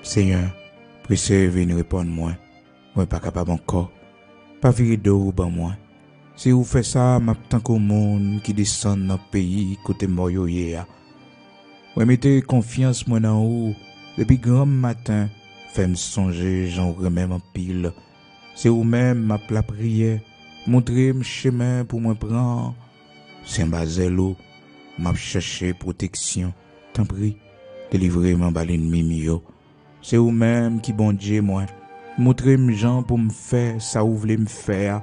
Seigneur, préserve et répondre moi. Moi pas capable encore. Pas virer d'eau ban moi. Si vous faites ça, m'a tant qu'au monde qui descend dans le pays côté moyo ya. Moi mettez confiance moi dans vous. Depuis grand matin, fais-moi songer, j'en remets en pile. C'est vous-même m'a la prière, montrez-moi chemin pour moi prendre. Saint-Bazelo, m'a cherché protection. T'en prie, délivrez-moi par l'ennemi mio. C'est vous-même qui bon Dieu moi. Montrez-moi Jean pour me faire ça vous voulez me faire.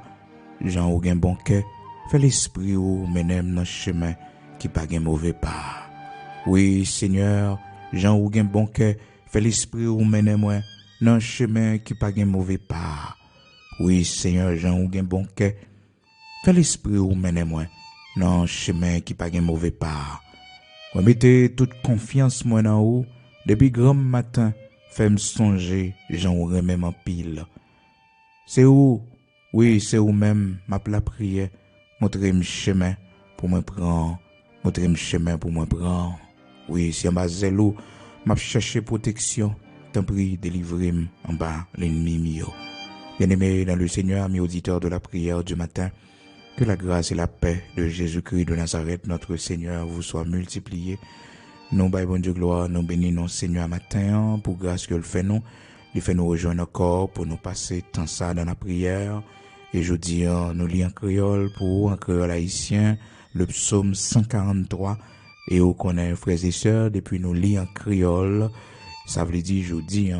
Jean ou gen bon cœur, fait l'esprit ou menem dans chemin qui pas gen mauvais pas. Oui, Seigneur, Jean ou gen bon cœur, fait l'esprit ou menem moi dans chemin qui pas gen mauvais pas. Oui, Seigneur, Jean ou gen bon cœur, fait l'esprit ou menem moi dans chemin qui pas gen mauvais pas. Moi mettez toute confiance moi dans vous depuis grand matin, fait me songer, Jean ou remem en pile. C'est où? Oui, c'est vous-même, ma la prière, montrez-moi chemin pour me prendre, montrez-moi chemin pour me prendre. Oui, si en bas zélo, m'a cherché protection, t'en prie, délivrez-moi en bas l'ennemi mio. Bien-aimé dans le Seigneur, mes auditeurs de la prière du matin, que la grâce et la paix de Jésus-Christ de Nazareth, notre Seigneur, vous soient multipliées. Nous, bon Dieu gloire, nous bénissons Seigneur matin pour grâce que le fait nous. Il fait nous rejoindre encore pour nous passer tant ça dans la prière. Et je dis, nous lisons en créole pour un créole haïtien, le psaume 143. Et on connaît, frères et sœurs, depuis nous lisons en créole, ça veut dire, je dis,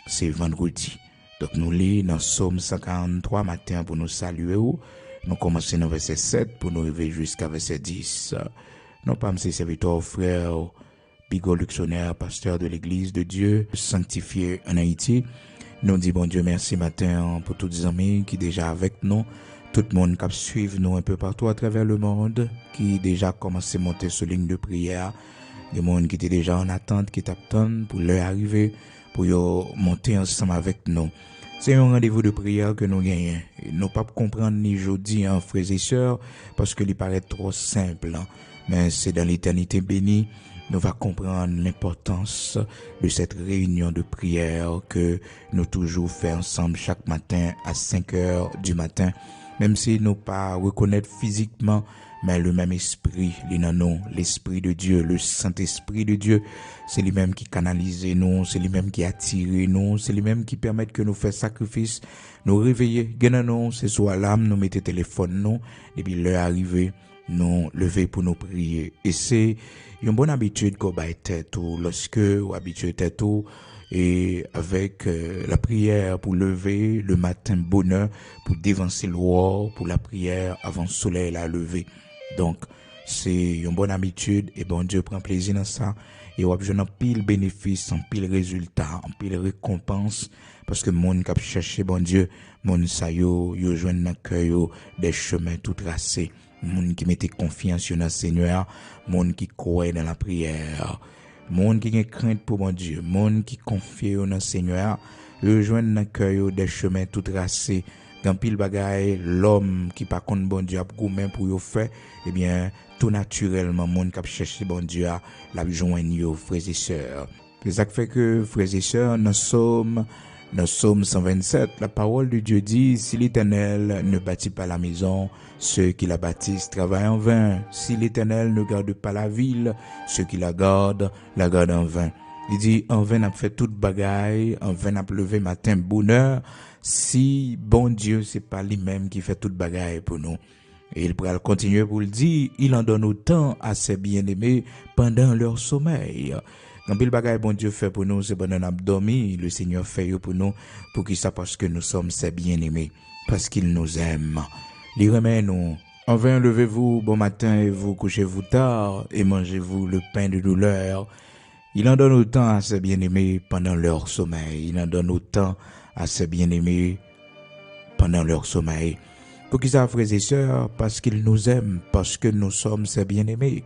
c'est vendredi. Donc nous lisons dans le psaume 143 matin pour nous saluer. Nous commençons dans verset 7 pour nous arriver jusqu'à verset 10. Nous pas mes serviteurs, frères, Bigot Luxonnaire, pasteur de l'église de Dieu, sanctifié en Haïti. Nous disons bon Dieu merci matin pour tous les amis qui déjà avec nous, tout le monde qui suivent nous un peu partout à travers le monde, qui déjà commencé à monter sur ligne de prière, des monde qui étaient déjà en attente, qui t'attendent pour leur arriver, pour monter ensemble avec nous. C'est un rendez-vous de prière que nous gagnons. Nous ne pouvons pas comprendre ni jeudi, frères et sœurs, parce que il paraît trop simple, mais c'est dans l'éternité bénie. Nous va comprendre l'importance de cette réunion de prière que nous toujours faisons ensemble chaque matin à 5 heures du matin. Même si nous pas reconnaître physiquement, mais le même esprit, l'esprit de Dieu, le Saint-Esprit de Dieu, c'est lui-même qui canalise nous, c'est lui-même qui attire nous, c'est lui-même qui permet que nous fassions sacrifice, nous réveiller, nous, c'est soit l'âme, nous mettez téléphone, nous, et puis l'heure arrivée, nous lever pour nous prier. Et c'est une bonne habitude qu'on va tête ou lorsque ou habitué tête ou et avec la prière pour lever le matin bonheur, pour dévancer l'or, pour la prière avant le soleil la lever. Donc c'est une bonne habitude et bon Dieu prend plaisir dans ça et on a besoin d'un pile bénéfice, un pile résultat, un pile récompense parce que monde qui cherché bon Dieu, monde ça yo joindre dans cœur des chemins tout tracés. Monde qui mettait confiance dans le Seigneur, monde qui croit dans la prière, monde qui a crainte pour mon Dieu, monde qui confie dans le Seigneur, rejoindre dans le cœur des chemins tout tracés. Dans pile bagaille, l'homme qui pas contre bon Dieu a gourmand pour yo faire, eh bien tout naturellement monde qui cherche bon Dieu a la joindre yo frères et sœurs. C'est ça qui fait que frères et sœurs, dans Psaume 127, la parole de Dieu dit, si l'Éternel ne bâtit pas la maison, ceux qui la bâtissent travaillent en vain. Si l'Éternel ne garde pas la ville, ceux qui la gardent en vain. Il dit, en vain n'a fait toute bagaille, en vain n'a levé matin bonheur, si bon Dieu c'est pas lui-même qui fait toute bagaille pour nous. Et il pourra continuer pour le dire, il en donne autant à ses bien-aimés pendant leur sommeil. Quand le bagage bon Dieu fait pour nous, c'est pendant qu'on a dormi, le Seigneur fait pour nous, pour qu'il ça parce que nous sommes ses bien-aimés, parce qu'il nous aime. Il remet nous. Enfin, levez-vous bon matin et vous couchez-vous tard et mangez-vous le pain de douleur. Il en donne autant à ses bien-aimés pendant leur sommeil. Il en donne autant à ses bien-aimés pendant leur sommeil. Pour qu'ils ça, frères et sœurs, parce qu'il nous aime, parce que nous sommes ses bien-aimés,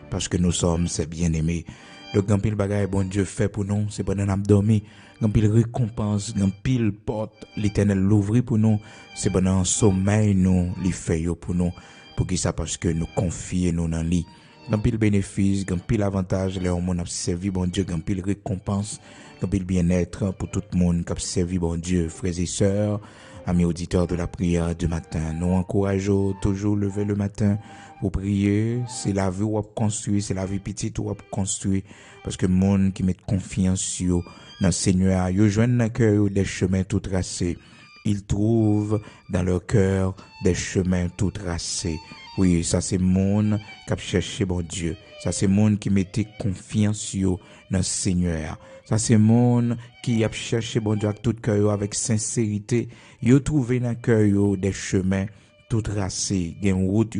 parce que nous sommes ses bien-aimés. Le grand pile bagaille bon Dieu fait pour nous, c'est pendant qu'on a dormi. Grand pile récompense, grand pile porte, l'Éternel l'ouvrit pour nous, c'est pendant sommeil nous, li fait pour nous. Pour qui ça parce que nous confions nous dans lui. Grand pile bénéfice, grand pile avantage, les hommes ont servi bon Dieu, grand pile récompense, grand pile bien-être pour tout le monde qui a servi bon Dieu, frères et sœurs, amis auditeurs de la prière du matin. Nous encourageons toujours lever le matin pour prier. C'est la vie où on construit, c'est la vie petite où on construit, parce que le monde qui met confiance sur dans le Seigneur, ils joignent dans le cœur des chemins tout tracés. Ils trouvent dans leur cœur des chemins tout tracés. Oui, ça c'est monde qui a cherché bon Dieu. Ça c'est monde qui mettait confiance dans le Seigneur. Ça c'est monde qui a cherché bon Dieu avec tout cœur, avec sincérité. Ils ont trouvé dans le cœur des chemins tout tracés. Il y a une route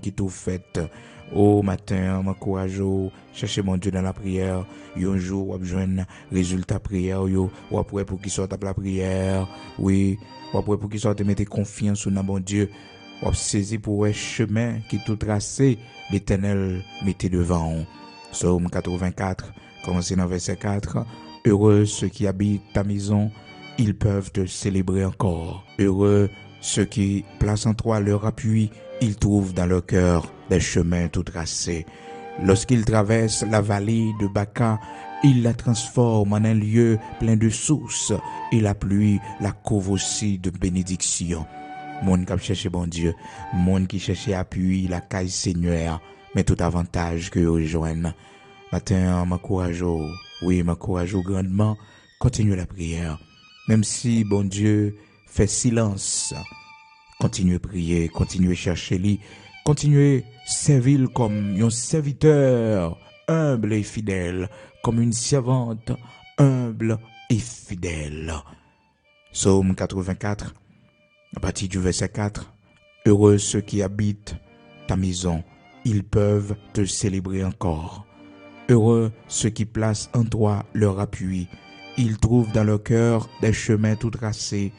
qui tout faite. Au matin, m'encourage chercher mon Dieu dans la prière. Un jour, on besoin résultat prière. Ou après pour qu'il sorte la prière. Oui, ou après pour qu'il sorte mettre confiance dans bon Dieu. Ou saisi pour un chemin qui tout tracé, l'Éternel mettait devant. Psaume 84, commencez dans verset 4. Heureux ceux qui habitent ta maison, ils peuvent te célébrer encore. Heureux ceux qui placent en toi leur appui, ils trouvent dans leur cœur des chemins tout tracés. Lorsqu'ils traversent la vallée de Baca, ils la transforment en un lieu plein de sources et la pluie la couvre aussi de bénédictions. Monde qui cherche bon Dieu, monde qui cherche appui, la caille Seigneur, mais tout avantage que vous rejoignent. Matin, m'encourage, oui, m'encourage grandement, continue la prière. Même si bon Dieu fait silence, continuez à prier, continuez à chercher lui, continuez à servir comme un serviteur humble et fidèle, comme une servante humble et fidèle. Psaume 84, à partir du verset 4, heureux ceux qui habitent ta maison, ils peuvent te célébrer encore. Heureux ceux qui placent en toi leur appui, ils trouvent dans leur cœur des chemins tout tracés.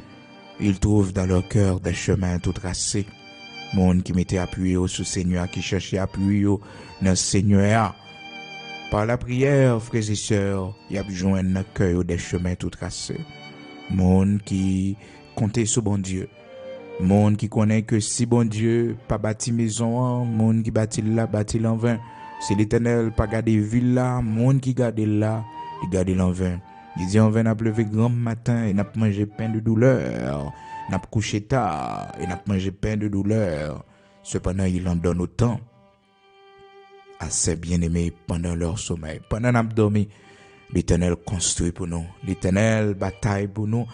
Ils trouvent dans leur cœur des chemins tout tracés. Monde qui mettait appuyé au Seigneur, qui cherchait appuyé dans le Seigneur. Par la prière, frères et sœurs, il y a besoin dans le cœur des chemins tout tracés. Monde qui comptait sur bon Dieu. Monde qui connaît que si bon Dieu pas bâti maison, monde qui bâti en vain. Si l'Éternel pas gardé ville là, monde qui garde là, il garde en vain. Il dit on va lever grand matin et n'a mangé pain de douleur, n'a couché tard et n'a mangé pain de douleur. Cependant, il en donne autant à ses bien-aimés pendant leur sommeil. Pendant n'a dormi, l'Éternel construit pour nous, l'Éternel bataille pour nous,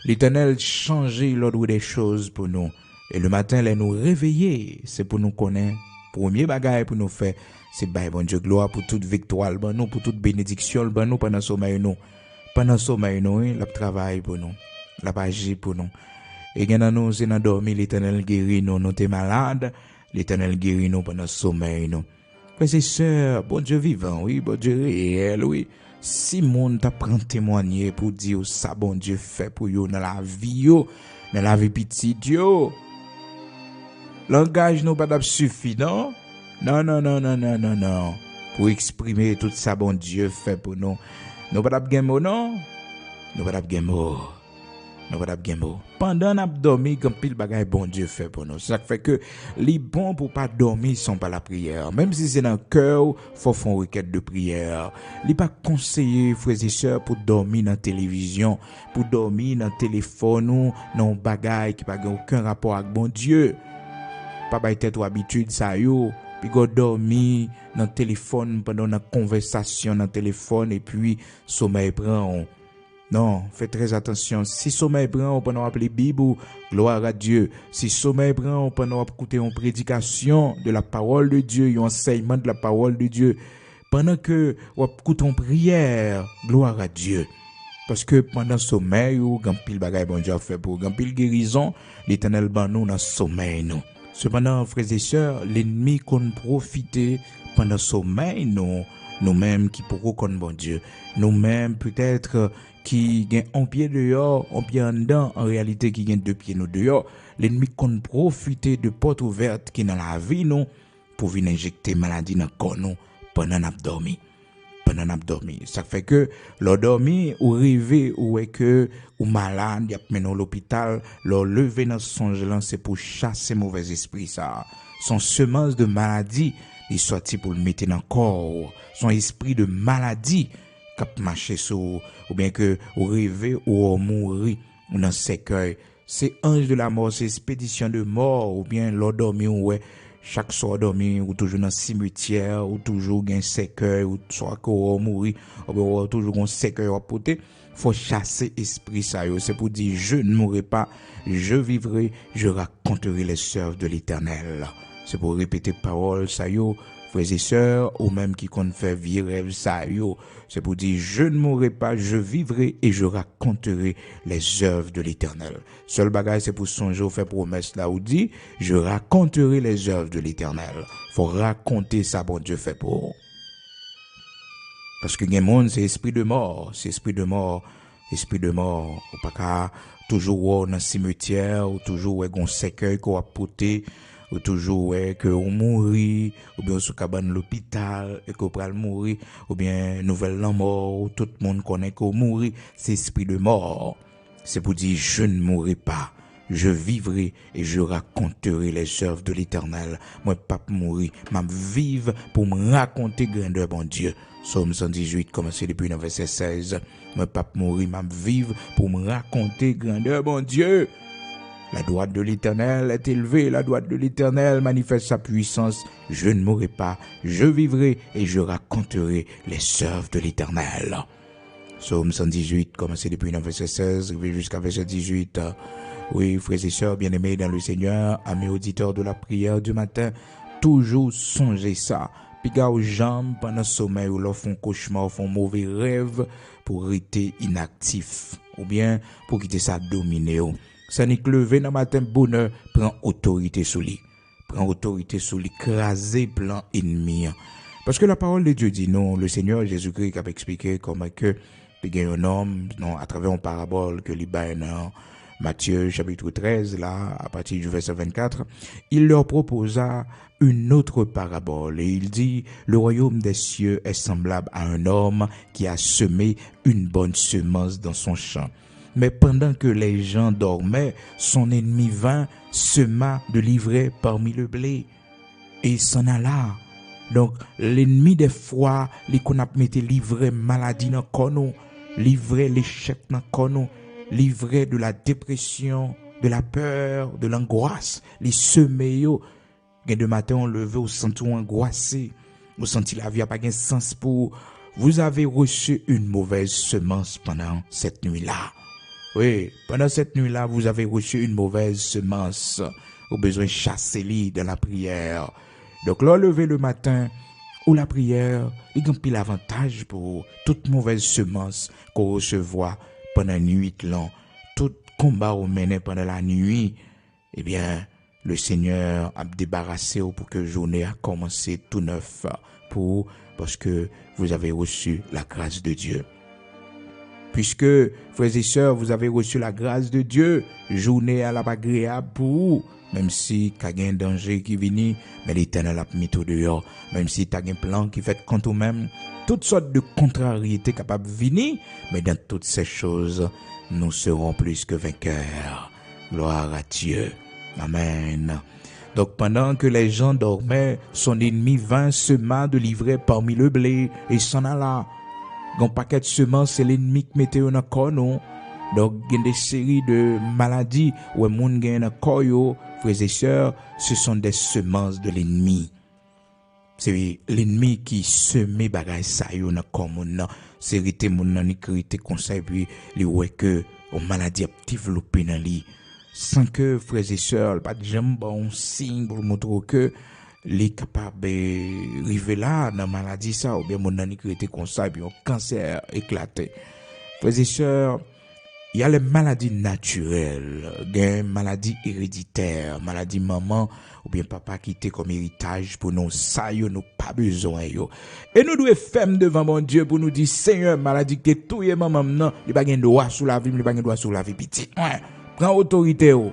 l'Éternel change l'ordre des choses pour nous. Et le matin, les nous réveiller, c'est pour nous connaître. Premier bagage pour nous faire, c'est bon Dieu gloire pour toute victoire, nous pour toute bénédiction, nous pendant le sommeil nous. Pendant le sommeil nous, il travaille pour nous, il agit pour nous. Et quand nous sommes dormi, l'Éternel guérit nous, nous sommes malades, l'Éternel guérit nous pendant le sommeil nous. Frères et sœurs, bon Dieu vivant, oui, bon Dieu réel, oui. Si monde t'a prend témoigner pour dire ça bon Dieu fait pour yo dans la vie yo, dans la vie petite yo. Langage nous pas suffit, non? Non. Pour exprimer tout ça bon Dieu fait pour nous. Nous pas de mot, non? Nous pas de mot. Pendant n'a dormi comme pile bagay bon Dieu fait pour nous. Ça fait que les bons pour pas dormir sont pas la prière. Même si c'est dans le cœur, faut faire une requête de prière. Les pas conseillé frères et sœurs pour dormir dans la télévision, pour dormir dans le téléphone ou dans bagay qui pas aucun rapport avec bon Dieu. Pas ba tête ou habitude ça yo. Puis go dormir dans le téléphone pendant une conversation dans le téléphone et puis sommeil prend. Non, faites très attention. Si sommeil prend, on peut nous appeler Bible, gloire à Dieu. Si sommeil prend, on peut nous écouter une prédication de la parole de Dieu, un enseignement de la parole de Dieu. Pendant que on écoute une prière, gloire à Dieu. Parce que pendant sommeil, ou quand pile bagay bon Dieu a fait pour quand pile guérison, l'Éternel ban nous dans sommeil nous. Cependant, frères et sœurs, l'ennemi qu'on profiter pendant sommeil nous-mêmes qui pourrons connaître bon Dieu. Nous-mêmes peut-être qui gagne un pied dehors, un pied en dedans, en réalité qui gagne deux pieds nous dehors. L'ennemi qu'on profiter de portes ouvertes qui dans la vie nous pour venir injecter maladie dans le corps nous pendant n'a dormi. Ça fait que l'endormi ou rêver ou est que ou malade, y a mené à l'hôpital, leur lever dans songe là c'est pour chasser mauvais esprit ça. Son semence de maladie il sorti pour le mettre dans le corps, son esprit de maladie qui marché sur ou bien que ou rêver ou mourir dans cercueil. C'est ange de la mort, c'est expédition de mort ou bien l'endormi ouais chaque soir dormi ou toujours dans cimetière ou toujours un cercueil ou soit qu'on mourir ou toujours un cercueil à porter. Faut chasser esprit ça yo, c'est pour dire je ne mourrai pas, je vivrai, je raconterai les œuvres de l'Éternel. C'est pour répéter parole ça yo, frères et sœurs, ou même qui compte faire vivre rêve ça yo. C'est pour dire je ne mourrai pas, je vivrai et je raconterai les œuvres de l'Éternel. Seul bagage c'est pour songer au fait promesse là où dit je raconterai les œuvres de l'Éternel. Faut raconter ça bon Dieu fait pour. Parce que le monde, c'est esprit de mort. C'est esprit de mort. Esprit de mort. Ou pas qu'à toujours dans le cimetière, ou toujours un cercueil qu'on a porté, ou toujours que on mourit, ou bien sous cabane l'hôpital, et qu'on peut mourir, ou bien nouvelle mort, ou tout le monde connaît qu'on mourit. C'est esprit de mort. C'est pour dire je ne mourrai pas. Je vivrai et je raconterai les œuvres de l'Éternel. Moi, pas mourir, m'a vivre pour me raconter grandeur bon Dieu. Psaume 118, commencé depuis le verset 16. Moi, pas mourir, m'a vivre pour me raconter grandeur bon Dieu. La droite de l'Éternel est élevée, la droite de l'Éternel manifeste sa puissance. Je ne mourrai pas, je vivrai et je raconterai les œuvres de l'Éternel. Psaume 118, commencé depuis le verset 16, jusqu'à verset 18. Oui, frères et sœurs bien-aimés dans le Seigneur, amis auditeurs de la prière du matin, toujours songez ça. Piga aux jambes pendant le sommeil ou leur font cauchemar, font mauvais rêve pour rester inactif ou bien pour quitter ça dominer. Ça n'est que lever dans le matin bonheur, prend autorité sur lui. Prend autorité sur lui, craser plan ennemi. Parce que la parole de Dieu dit non, le Seigneur Jésus-Christ a expliqué comment que il y a un homme, non, à travers une parabole que l'Ibaï Matthieu chapitre 13, là, à partir du verset 24, il leur proposa une autre parabole et il dit, le royaume des cieux est semblable à un homme qui a semé une bonne semence dans son champ. Mais pendant que les gens dormaient, son ennemi vint, sema de l'ivraie parmi le blé et il s'en alla. Donc, l'ennemi des fois, les qu'on a mis l'ivraie maladie dans kono, l'ivraie l'échec dans kono, livré de la dépression, de la peur, de l'angoisse, les semeyo. De matin, on levé, on senti angoissé, on senti la vie n'a pas de sens pour. Vous avez reçu une mauvaise semence pendant cette nuit-là. Oui, pendant cette nuit-là, vous avez reçu une mauvaise semence. Vous avez besoin de chasser l'île dans la prière. Donc, là, lever le matin, ou la prière, il y a un pile avantage pour toute mauvaise semence qu'on recevra pendant la nuit long, tout combat au mené pendant la nuit, eh bien, le Seigneur a débarrassé pour que la journée a commencé tout neuf parce que vous avez reçu la grâce de Dieu. Puisque, frères et sœurs, vous avez reçu la grâce de Dieu, journée à la agréable pour vous, même si il y a un danger qui vient, mais l'Éternel a mis tout dehors, même si il y a un plan qui fait contre vous-même, toutes sortes de contrariétés capables de venir, mais dans toutes ces choses, nous serons plus que vainqueurs. Gloire à Dieu. Amen. Donc pendant que les gens dormaient, son ennemi vint sema de l'ivraie parmi le blé et s'en alla. Un paquet de semences, c'est l'ennemi qui mettait dans le corps. Donc il y a des séries de maladies où les gens gagnent dans le corps, frères et sœurs, ce sont des semences de l'ennemi. C'est l'ennemi qui seme bagay sa yo nan kon moun nan. C'est rete moun nan ni krite conseil puis li wè que on maladie a développé dans li. Sans que frères et sœurs, pas de jamais bon signe pour montrer que les capables de river là dans maladie ça ou bien moun nan ni krite conseil puis un cancer éclaté. Frères et sœurs, il y a les maladies naturelles, des maladies héréditaires, maladies maman ou bien papa qui était comme héritage pour nous, ça yo nous pas besoin yo. Et nous devons faire devant mon Dieu pour nous dire Seigneur, maladie que tout est maman non, il pas gain droit sur la vie, il pas gain droit sur la vie petite. Ouais, prends autorité yo.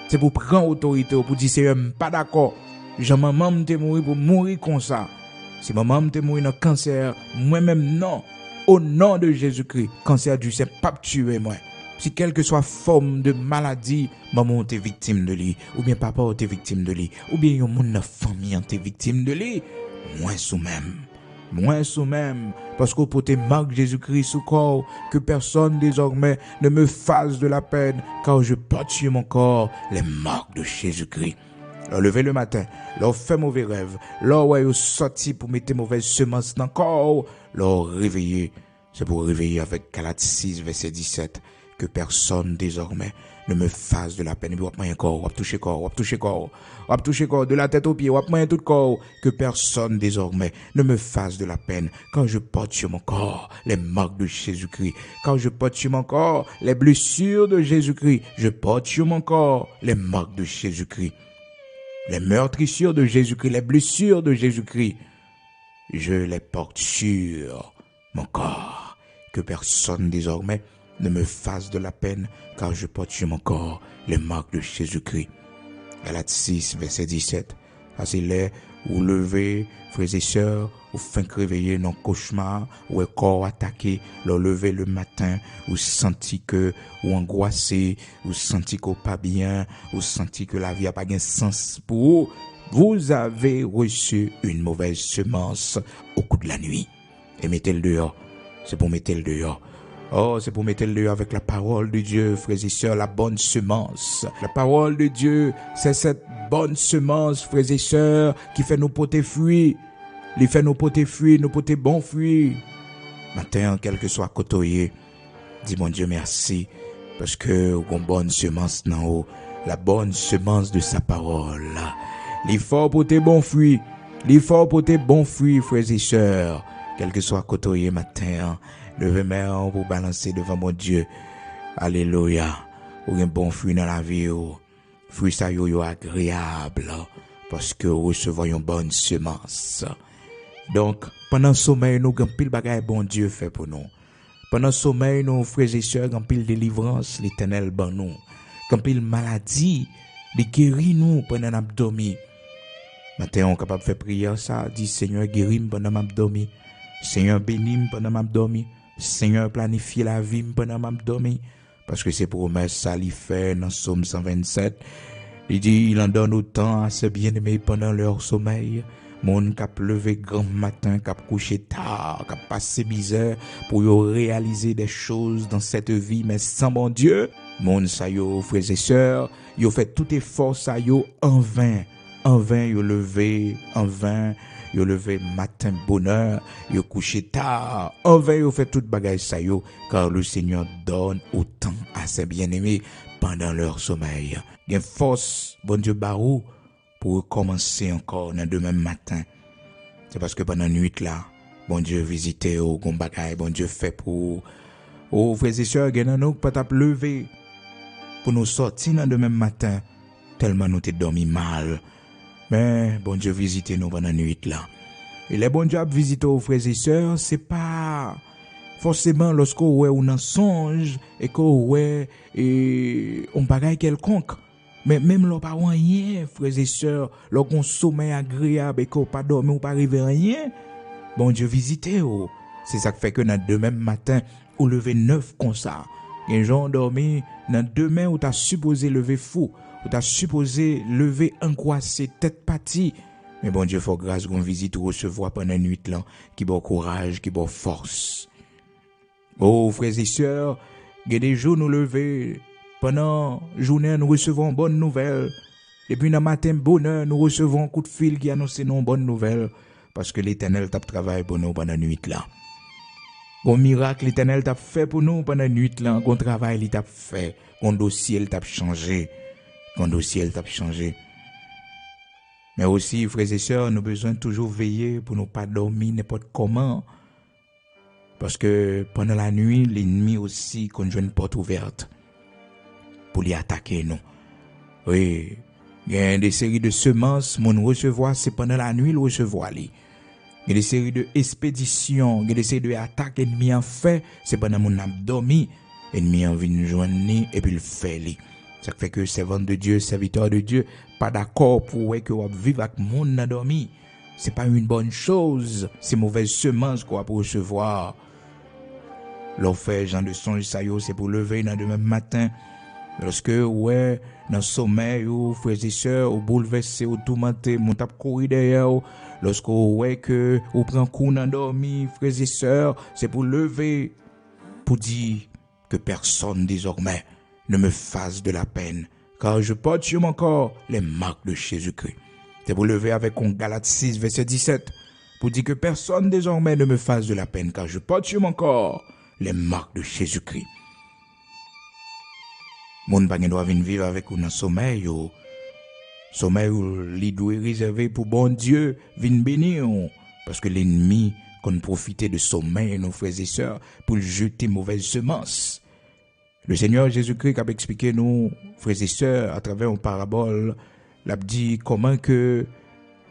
C'est pour prendre autorité pour dire Seigneur, pas d'accord. Jean maman m'te mourir pour mourir comme ça. Si maman m'te mourir dans cancer, moi-même non. Au nom de Jésus-Christ, cancer du sein pas tuer moi. Si quelle que soit forme de maladie, maman t'es victime de lui, ou bien papa t'es victime de lui, ou bien yon moun nan famille t'es victime de lui, moins sous même, parce qu'au poté marque Jésus-Christ sous corps, que personne désormais ne me fasse de la peine, car je porte sur mon corps les marques de Jésus-Christ. Leur lever le matin, leur fait mauvais rêve, leur ouais sorti pour mettre mauvaise semence dans le corps, leur réveiller. C'est pour réveiller avec Galates 6, verset 17, que personne désormais ne me fasse de la peine. Et puis, on va toucher corps, de la tête aux pieds, on va tout corps, que personne désormais ne me fasse de la peine. Quand je porte sur mon corps les marques de Jésus-Christ, quand je porte sur mon corps les blessures de Jésus-Christ, je porte sur mon corps les marques de Jésus-Christ. Les meurtrissures de Jésus-Christ, les blessures de Jésus-Christ, je les porte sur mon corps. Que personne désormais ne me fasse de la peine, car je porte sur mon corps les marques de Jésus-Christ. Galates 6, verset 17. Ça c'est les ou lever, frères et sœurs, ou fin réveiller dans le cauchemar, ou un corps attaqué, le lever le matin, ou senti que, ou angoissé, ou senti qu'on pas bien, ou senti que la vie a pas de sens pour vous avez reçu une mauvaise semence au coup de la nuit. Et mettez-le dehors. C'est pour mettre le dehors. Oh, c'est pour mettre le dehors avec la parole de Dieu, frères et sœurs, la bonne semence. La parole de Dieu, c'est cette bonne semence, frères et sœurs, qui fait nous porter fruits. Il fait nous porter fruits, nous porter bons fruits. Matin, quel que soit côtoyé, dis mon Dieu merci, parce que une bonne semence dans haut, la bonne semence de sa parole. L'effort pour tes bons fruits, frères et sœurs, quel que soit côtoyé matin, levez main pour balancer devant mon Dieu. Alléluia. Ou un bon fruit dans la vie. Fruit ça yo agréable. Parce que nous recevons une bonne semence. Donc, pendant le sommeil, nous avons pile bagaille bon Dieu fait pour nous. Pendant le sommeil, nous, frères et sœurs, avons pile délivrance, l'Éternel ban nous. Avons pile maladie, il guérit nous pendant l'abdomen. Maintenant, on est capable de faire prière ça. Dit Seigneur, guéris-moi pendant l'abdomen. Seigneur, bénis-moi pendant l'abdomen. Seigneur, planifie la vie pendant l'abdomen. Parce que c'est promesse, ça lui fait dans Psaume 127. Il dit, il en donne autant à ses bien-aimés pendant leur sommeil. Moun k'ap levé grand matin, k'ap couché tard, k'ap passé misère pour yo réaliser des choses dans cette vie, mais sans bon Dieu, moun sa yo, frères et sœurs, yo fait tout effort sa yo en vain. En vain, yo levé, en vain, yo levé matin bonheur, yo couché tard. En vain, yo fait toute bagaille sa yo, car le Seigneur donne autant à ses bien-aimés pendant leur sommeil. Il y a force, bon Dieu barou, pour recommencer encore dans demain matin. C'est parce que pendant la nuit là, bon Dieu visité au gon bagaille, bon Dieu fait pour frères et sœurs, gen nous pas t'a lever pour nous sortir dans demain matin tellement nous t'es dormi mal. Mais bon Dieu visité nous pendant la nuit là. Et les bon Dieu visité aux frères et sœurs, c'est pas forcément lorsqu'on ouais on en songe et qu'on ouais et on bagaille quelconque. Mais même l'on pas rien, frères et sœurs, lorsqu'on sommeil agréable et qu'on pas dormi ou pas arrivé rien, bon Dieu visité oh. C'est ça qui fait que dans demain matin, ou lever 9 comme ça. Les gens dormi dans demain où t'as supposé lever fou, où t'as supposé lever angoissé, tête partie. Mais bon Dieu, faut grâce qu'on visite ou recevoir pendant la nuit là, qui bon courage, qui bon force. Oh frères et sœurs, il y a des jours nous lever. Pendant la journée, nous recevons bonne nouvelle. Et puis, dans le matin, bonheur, nous recevons un coup de fil qui annonce nos bonnes nouvelles. Parce que l'Éternel t'a travaillé pour nous pendant la nuit là. Un miracle, l'Éternel t'a fait pour nous pendant la nuit là. Un travail, il t'a fait. Un dossier, il t'a changé. Mais aussi, frères et sœurs, nous avons besoin de toujours veiller pour ne pas dormir n'importe comment. Parce que pendant la nuit, l'ennemi aussi conduit une porte ouverte pour les attaquer nous. Oui, il y a des séries de semences, mon recevoir, c'est pendant la nuit le recevoir. Il y a des séries de expéditions, il y a des séries de attaques ennemis en fait, c'est pendant mon abdomen, ennemi en vient joindre et puis le fait. Ça fait que servant de Dieu, serviteur de Dieu, pas d'accord pour que on vivre avec mon endormi. C'est pas une bonne chose, c'est mauvaise semence qu'on va recevoir. L'offre Jean de songe ça c'est pour lever dans demain matin. Lorsque, ouais, dans le sommeil, ou frères et sœurs, ou bouleversé, ou tourmenté, mon tape courir derrière, lorsque, ouais, que, ou prend coup dans dormi, frères et sœurs, c'est pour lever, pour dire que personne désormais ne me fasse de la peine, car je porte sur mon corps les marques de Jésus-Christ. C'est pour lever avec un Galates 6, verset 17, pour dire que personne désormais ne me fasse de la peine, car je porte sur mon corps les marques de Jésus-Christ. Moun pa gen doit vivre avec ou dans sommeil ou sommeil ou li doit réservé pour bon Dieu vin bénir parce que l'ennemi qu'on profiter de sommeil nos frères et sœurs pour jeter mauvaises semences. Le Seigneur Jésus-Christ a expliqué nous frères et sœurs à travers une parabole, l'a dit comment que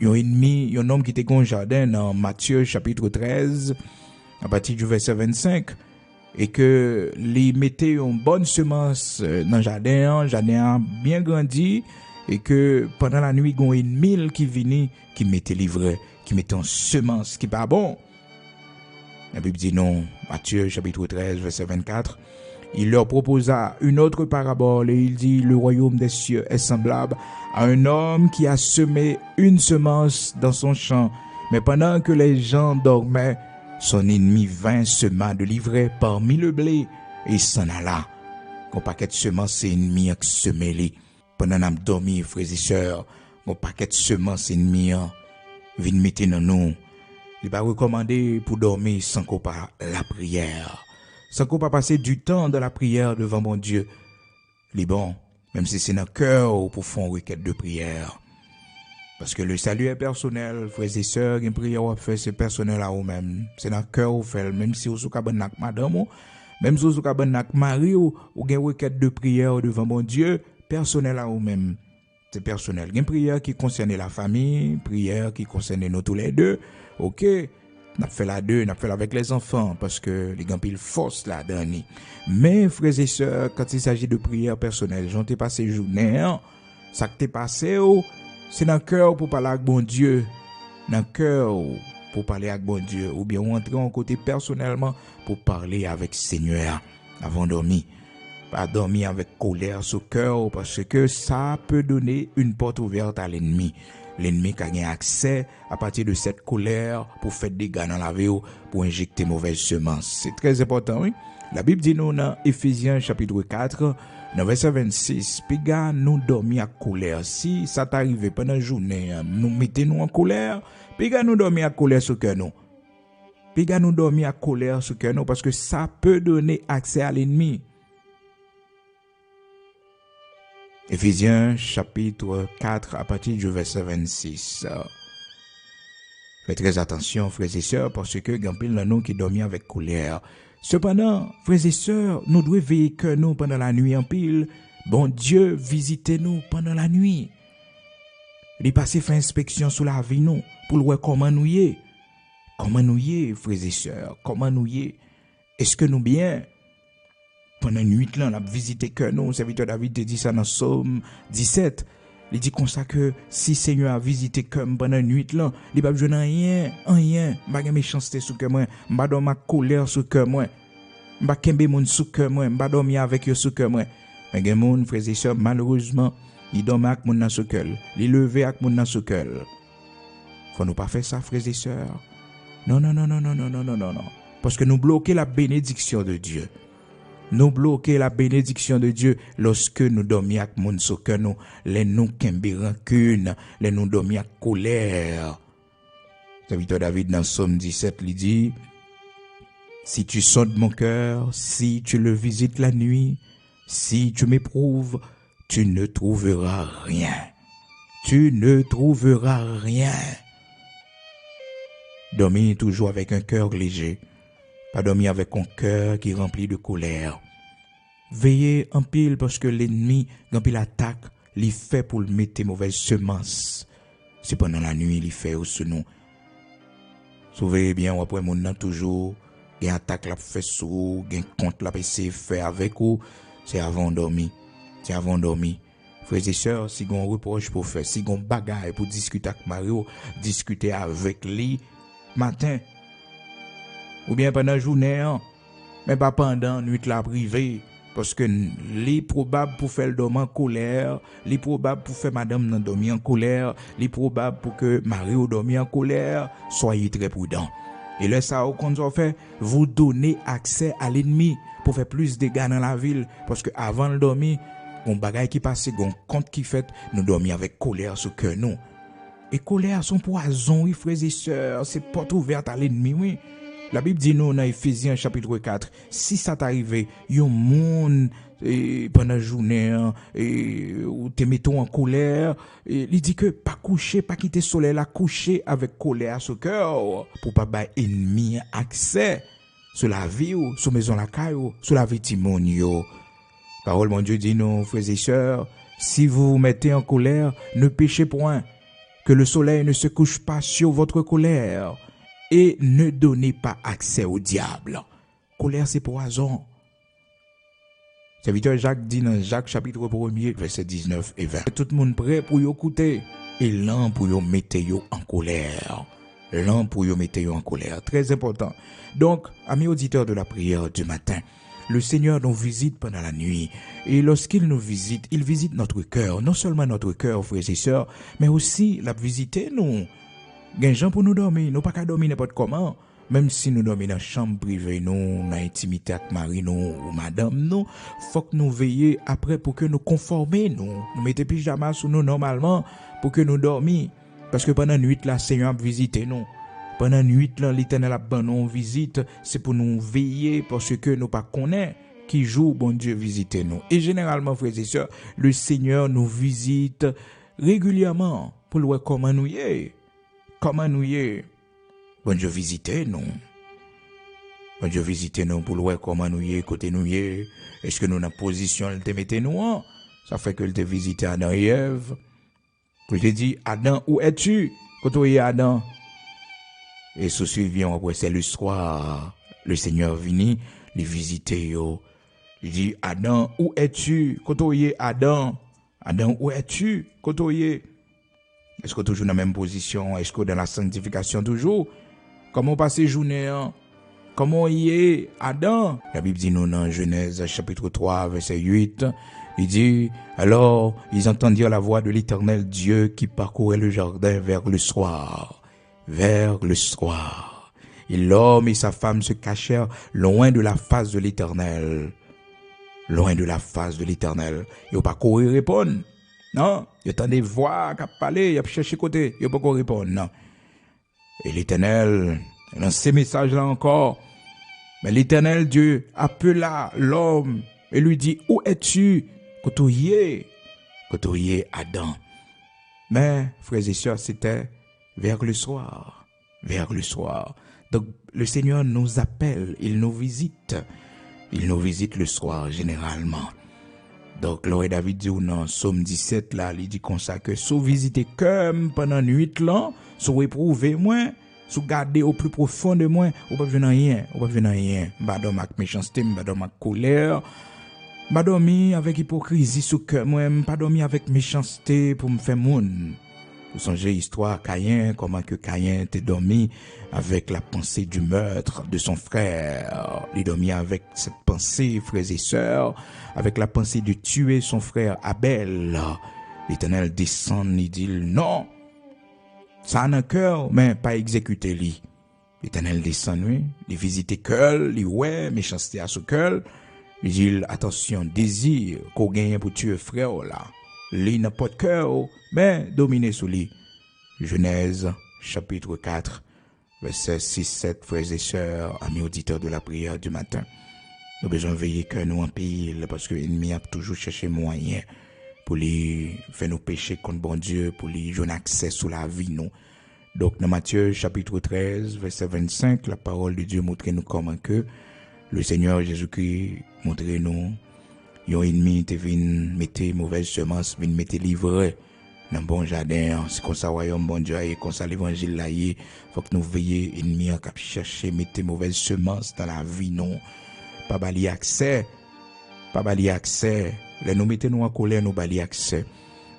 un ennemi, un homme qui était dans un jardin dans Matthieu chapitre 13 à partir du verset 25 et que les mettait une bonne semence dans le jardin a bien grandi et que pendant la nuit, il y a une mille qui venait, qui mettait livret, qui mettait en semence qui pas bon. La Bible dit non, Matthieu chapitre 13, verset 24, il leur proposa une autre parabole et il dit, le royaume des cieux est semblable à un homme qui a semé une semence dans son champ, mais pendant que les gens dormaient, son ennemi vint sema de livret parmi le blé et s'en alla. Mon paquet de semences ennemies a semé. Pendant qu'on dormi, frères et sœurs, mon paquet de semences ennemies vient mettre dans nous. Il n'est pas recommandé pour dormir sans qu'on pas la prière. Sans qu'on pas passer du temps dans la prière devant mon Dieu. Il est bon, même si c'est dans le cœur pour faire une requête de prière. Parce que le salut est personnel, frères et sœurs, une prière à faire, c'est personnel à vous-même. C'est dans le cœur vous faites, même si vous êtes avec madame, même si vous êtes avec mari, ou avez une requête de prière devant mon Dieu, personnel à vous-même. C'est personnel. Il y a une prière qui concerne la famille, prière qui concerne nous tous les deux. Ok, on a fait la deux, on a fait avec les enfants, parce que les gens pile force là dernier. Mais frères et sœurs, quand il s'agit de prière personnelle, j'en t'ai passé journée, ça que t'es passé, c'est dans le cœur pour parler avec bon Dieu. Dans le cœur pour parler avec bon Dieu. Ou bien rentrer en côté personnellement pour parler avec Seigneur avant de dormir. Pas dormir avec colère sur le cœur parce que ça peut donner une porte ouverte à l'ennemi. L'ennemi qui a accès à partir de cette colère pour faire des dégâts dans la vie ou pour injecter mauvaises semences. C'est très important, oui. La Bible dit nous dans Éphésiens chapitre 4, dans verset 26, puis gars nous dormir à colère. Si ça t'arrive pendant la journée, nous mettez-nous en colère, puis gars nous dormir à colère sur cœur nous. Puis gars nous dormir à colère sur cœur nous parce que ça peut donner accès à l'ennemi. Éphésiens chapitre 4 à partir du verset 26. Faites très attention frères et sœurs parce que gampil dans nous qui dormir avec colère. Cependant, frères et sœurs, nous devons veiller que nous pendant la nuit en pile. Bon Dieu, visitez-nous pendant la nuit. Il passe faire inspection sur la vie nous pour voir comment nous y est. Comment nous y est, frères et sœurs, comment nous y est. Est-ce que nous bien? Pendant une nuit là, on a visité que nous. Serviteur David te dit ça dans Psaume 17. Il dit comme ça que si Seigneur a visité comme pendant une nuit là, il va besoin rien, pas de méchanceté sous cœur moi, pas de ma colère sous cœur moi, pas kembe moun sous cœur moi, pas dormir avec eux sous cœur moi. Mais gen moun frères et sœurs malheureusement, il dorme avec moun dans sous cœur, il levé avec moun dans sous cœur. Faut nous pas faire ça frères et sœurs. Non. Parce que nous bloquons la bénédiction de Dieu. Nous bloquer la bénédiction de Dieu lorsque nous dormions avec mon soeur nous, les nous kembe rancune, les nous dormions avec colère. Serviteur David dans Psaume 17 lui dit, si tu sondes mon cœur, si tu le visites la nuit, si tu m'éprouves, tu ne trouveras rien. Tu ne trouveras rien. Dormir toujours avec un cœur léger. Pas dormir avec un cœur qui est rempli de colère. Veillez en pile parce que l'ennemi, quand il attaque, il fait pour le mettre mauvaises semences. C'est pendant la nuit, il fait aussi nous. Souvez bien, ou après mon toujours, il attaque la fait sous, il compte la PC fait avec vous, c'est avant de dormir. C'est avant de dormir. Frères et sœurs, si vous avez un reproche pour faire, si vous avez un bagage pour discuter avec Mario, discuter avec lui, matin. Ou bien pendant la journée, mais pas pendant la nuit la privée. parce que li probable pour faire le dormir en colère, li probable pour faire madame nan dormir en colère, li probable pour que Marie ou dormir en colère. Soyez très prudents. Et là, ça, au contraire, fait, vous donnez accès à l'ennemi pour faire plus de dégâts dans la ville. Parce que avant de dormir, on bagaille qui passe, on compte qui fait, nous dormir avec colère sur cœur nous. Et colère, son poison, oui, frères et sœurs, c'est porte ouverte à l'ennemi, oui. La Bible dit nous dans Ephésiens chapitre 4, si ça t'arrive, yon monde pendant la journée ou te mettons en colère, il dit que pas coucher, pas quitter soleil la coucher avec colère sur cœur pour pas ba ennemi accès sur la vie ou sur maison la caillou, sur la vie timon yo. Parole mon Dieu dit nous frères et sœurs, si vous vous mettez en colère, ne péchez point, que le soleil ne se couche pas sur votre colère. Et ne donnez pas accès au diable. Colère, c'est poison. Serviteur Jacques dit dans Jacques chapitre 1er, verset 19 et 20. Tout le monde prêt pour y écouter. Et l'un pour y mettre en colère. L'un pour y mettre en colère. Très important. Donc, amis auditeurs de la prière du matin, le Seigneur nous visite pendant la nuit. Et lorsqu'il nous visite, il visite notre cœur. Non seulement notre cœur, frères et sœurs, mais aussi la visiter nous. Gen gens pour nous dormir, nous pas qu'à dormir n'importe comment, même si nous dormons dans la chambre privée, nous, dans l'intimité avec Marie, nous, ou madame, nous, faut que nous veillions après pour que nous conformer, nous mettons pyjama sur nous normalement pour que nous dormions. Parce que pendant la nuit, là, Seigneur a visité nous. Pendant la nuit, là, l'Éternel a ben nous visite, c'est pour nous veiller parce que nous pas connaît qui joue, bon Dieu, visiter nous. Et généralement, frères et sœurs, le Seigneur nous visite régulièrement pour voir comment nous y est. Comment nous y est? Bon Dieu visitez nous. Bon Dieu visitez nous pour voir comment nous y est, côté nous y est. Est-ce que nous dans position il te mettez nous en? Ça fait que il te visité Adam et Ève. Pour te dit Adam où es-tu? Quand tu es Adam. Et ce suivant après c'est le soir. Le Seigneur vini les visiter yo. Il dit Adam où es-tu? Quand tu es Adam. Adam où es-tu? Quand tu es est-ce que toujours dans la même position? Est-ce que dans la sanctification toujours? Comment passer journée? Comment y est Adam? La Bible dit nous dans Genèse chapitre 3 verset 8. Il dit, alors ils entendirent la voix de l'Éternel Dieu qui parcourait le jardin vers le soir. Vers le soir. Et l'homme et sa femme se cachèrent loin de la face de l'Éternel. Loin de la face de l'Éternel. Ils n'ont pas couru répondre. Non, il y a des voix qui parlent, il y a cherché côté, il n'y a pas qu'on répondre, non. Et l'Éternel, dans ces messages-là encore, mais l'Éternel Dieu appela l'homme et lui dit, où es-tu? Côtoyer Adam. Mais, frères et sœurs, c'était vers le soir. Vers le soir. Donc, le Seigneur nous appelle, il nous visite. Il nous visite le soir, généralement. Donc, là, David dit dans Psaume 17, là, il dit comme ça que sous visiter comme pendant nuit là, sous éprouver moins, sous garder au plus profond de moi, ou pas venir rien, Badom avec méchanceté, badom avec colère, badom avec hypocrisie sous cœur moi, pas dormi avec méchanceté pour me faire moun. Vous songez histoire Caïn, comment que Caïn était dormi avec la pensée du meurtre de son frère. Il dormit avec cette pensée, frères et sœurs, avec la pensée de tuer son frère Abel. L'Éternel descend, il dit non, ça a un cœur, mais pas exécuté lui. L'Éternel descend, oui, il visite cœur, il ouais, méchanceté à ce cœur. Il dit attention, désir qu'on gagne pour tuer frère là. Lui n'a pas de cœur, mais dominer sous lui. Genèse, chapitre 4, verset 6-7, frères et sœurs, amis auditeurs de la prière du matin. Nous avons besoin de veiller que nous en pile, parce que l'ennemi a toujours cherché moyen pour lui faire nos péchés contre bon Dieu, pour lui donner accès sous la vie, nous. Donc, dans Matthieu, chapitre 13, verset 25, la parole de Dieu montre nous comment que le Seigneur Jésus-Christ montre nous yon ennemi te vin mette mauvaise semence, vin mette livre dans bon jardin. C'est comme ça royaume bon Dieu et comme ça l'évangile là y faut que nous veiller ennemi en cap chercher mette mauvaise semence dans la vie non. Pas bali accès. Les nous mettez nous en colère nous bali accès.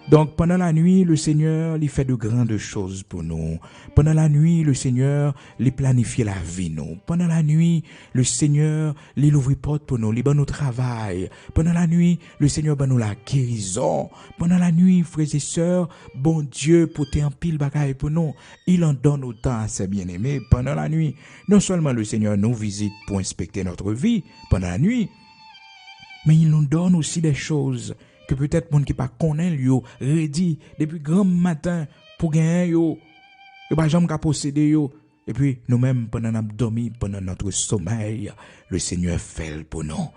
Donc, pendant la nuit, le Seigneur, il fait de grandes choses pour nous. Pendant la nuit, le Seigneur, il planifie la vie, nous. Pendant la nuit, le Seigneur, il ouvre porte pour nous, il donne nous travail. Pendant la nuit, le Seigneur donne nous la guérison. Pendant la nuit, frères et sœurs, bon Dieu, pour en pile bagaille pour nous, il en donne autant à ses bien-aimés. Pendant la nuit, non seulement le Seigneur nous visite pour inspecter notre vie pendant la nuit, mais il nous donne aussi des choses que peut-être moun qui pas connaît yo ready depuis grand matin pour gagner yo pas jamais ka posséder yo et puis nous-mêmes pendant notre dormi pendant notre sommeil le Seigneur fait pour nous.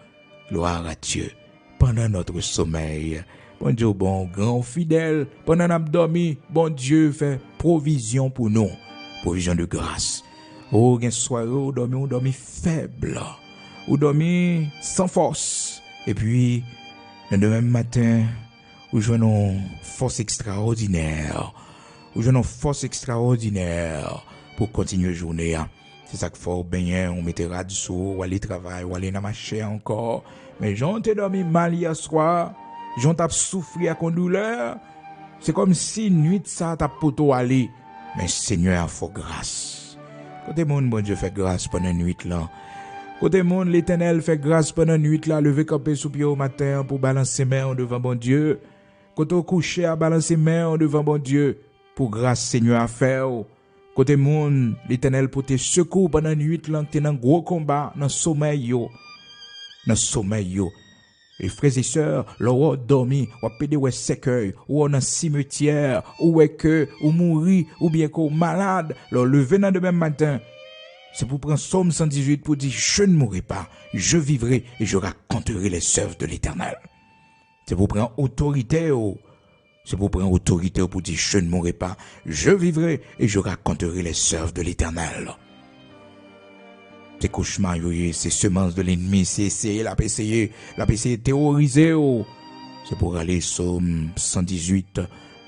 Gloire à Dieu. Pendant notre sommeil, bon Dieu bon grand fidèle, pendant notre dormi, bon Dieu fait provision pour nous, provision de grâce. Oh gen soirée ou dormi faible, ou dormi sans force et puis le demain matin, nous jouons une force extraordinaire. Nous jouons une force extraordinaire pour continuer la journée. C'est ça qu'il faut bien, on mettait radio sur, ou aller travailler, ou aller dans ma chair encore. Mais j'en ai dormi mal hier soir, j'en ai souffert avec une douleur. C'est comme si nuit ça t'a poto aller. Mais Seigneur a fait grâce. Côté mon bon Dieu fait grâce pendant la nuit là. Côté monde, l'Éternel fait grâce pendant la nuit là, lever camper sous pied au matin pour balancer main devant bon Dieu. Côté coucher à balancer main devant bon Dieu pour grâce Seigneur à faire. Côté monde, l'Éternel pour te secours pendant la nuit là, t'es dans gros combat, dans sommeil yo. Dans sommeil yo. Et frères et sœurs, l'on dormi, ou pédé ou sécueil, ou dans cimetière, ou que ou mourir, ou bien qu'on malade, l'on lever dans demain matin. C'est pour prendre Psaume 118 pour dire, je ne mourrai pas, je vivrai et je raconterai les œuvres de l'Éternel. C'est pour prendre autorité, c'est pour prendre autorité pour dire, je ne mourrai pas, je vivrai et je raconterai les œuvres de l'Éternel. C'est cauchemar, c'est semences de l'ennemi, c'est essayer, la essayer terroriser, c'est pour aller Psaume 118,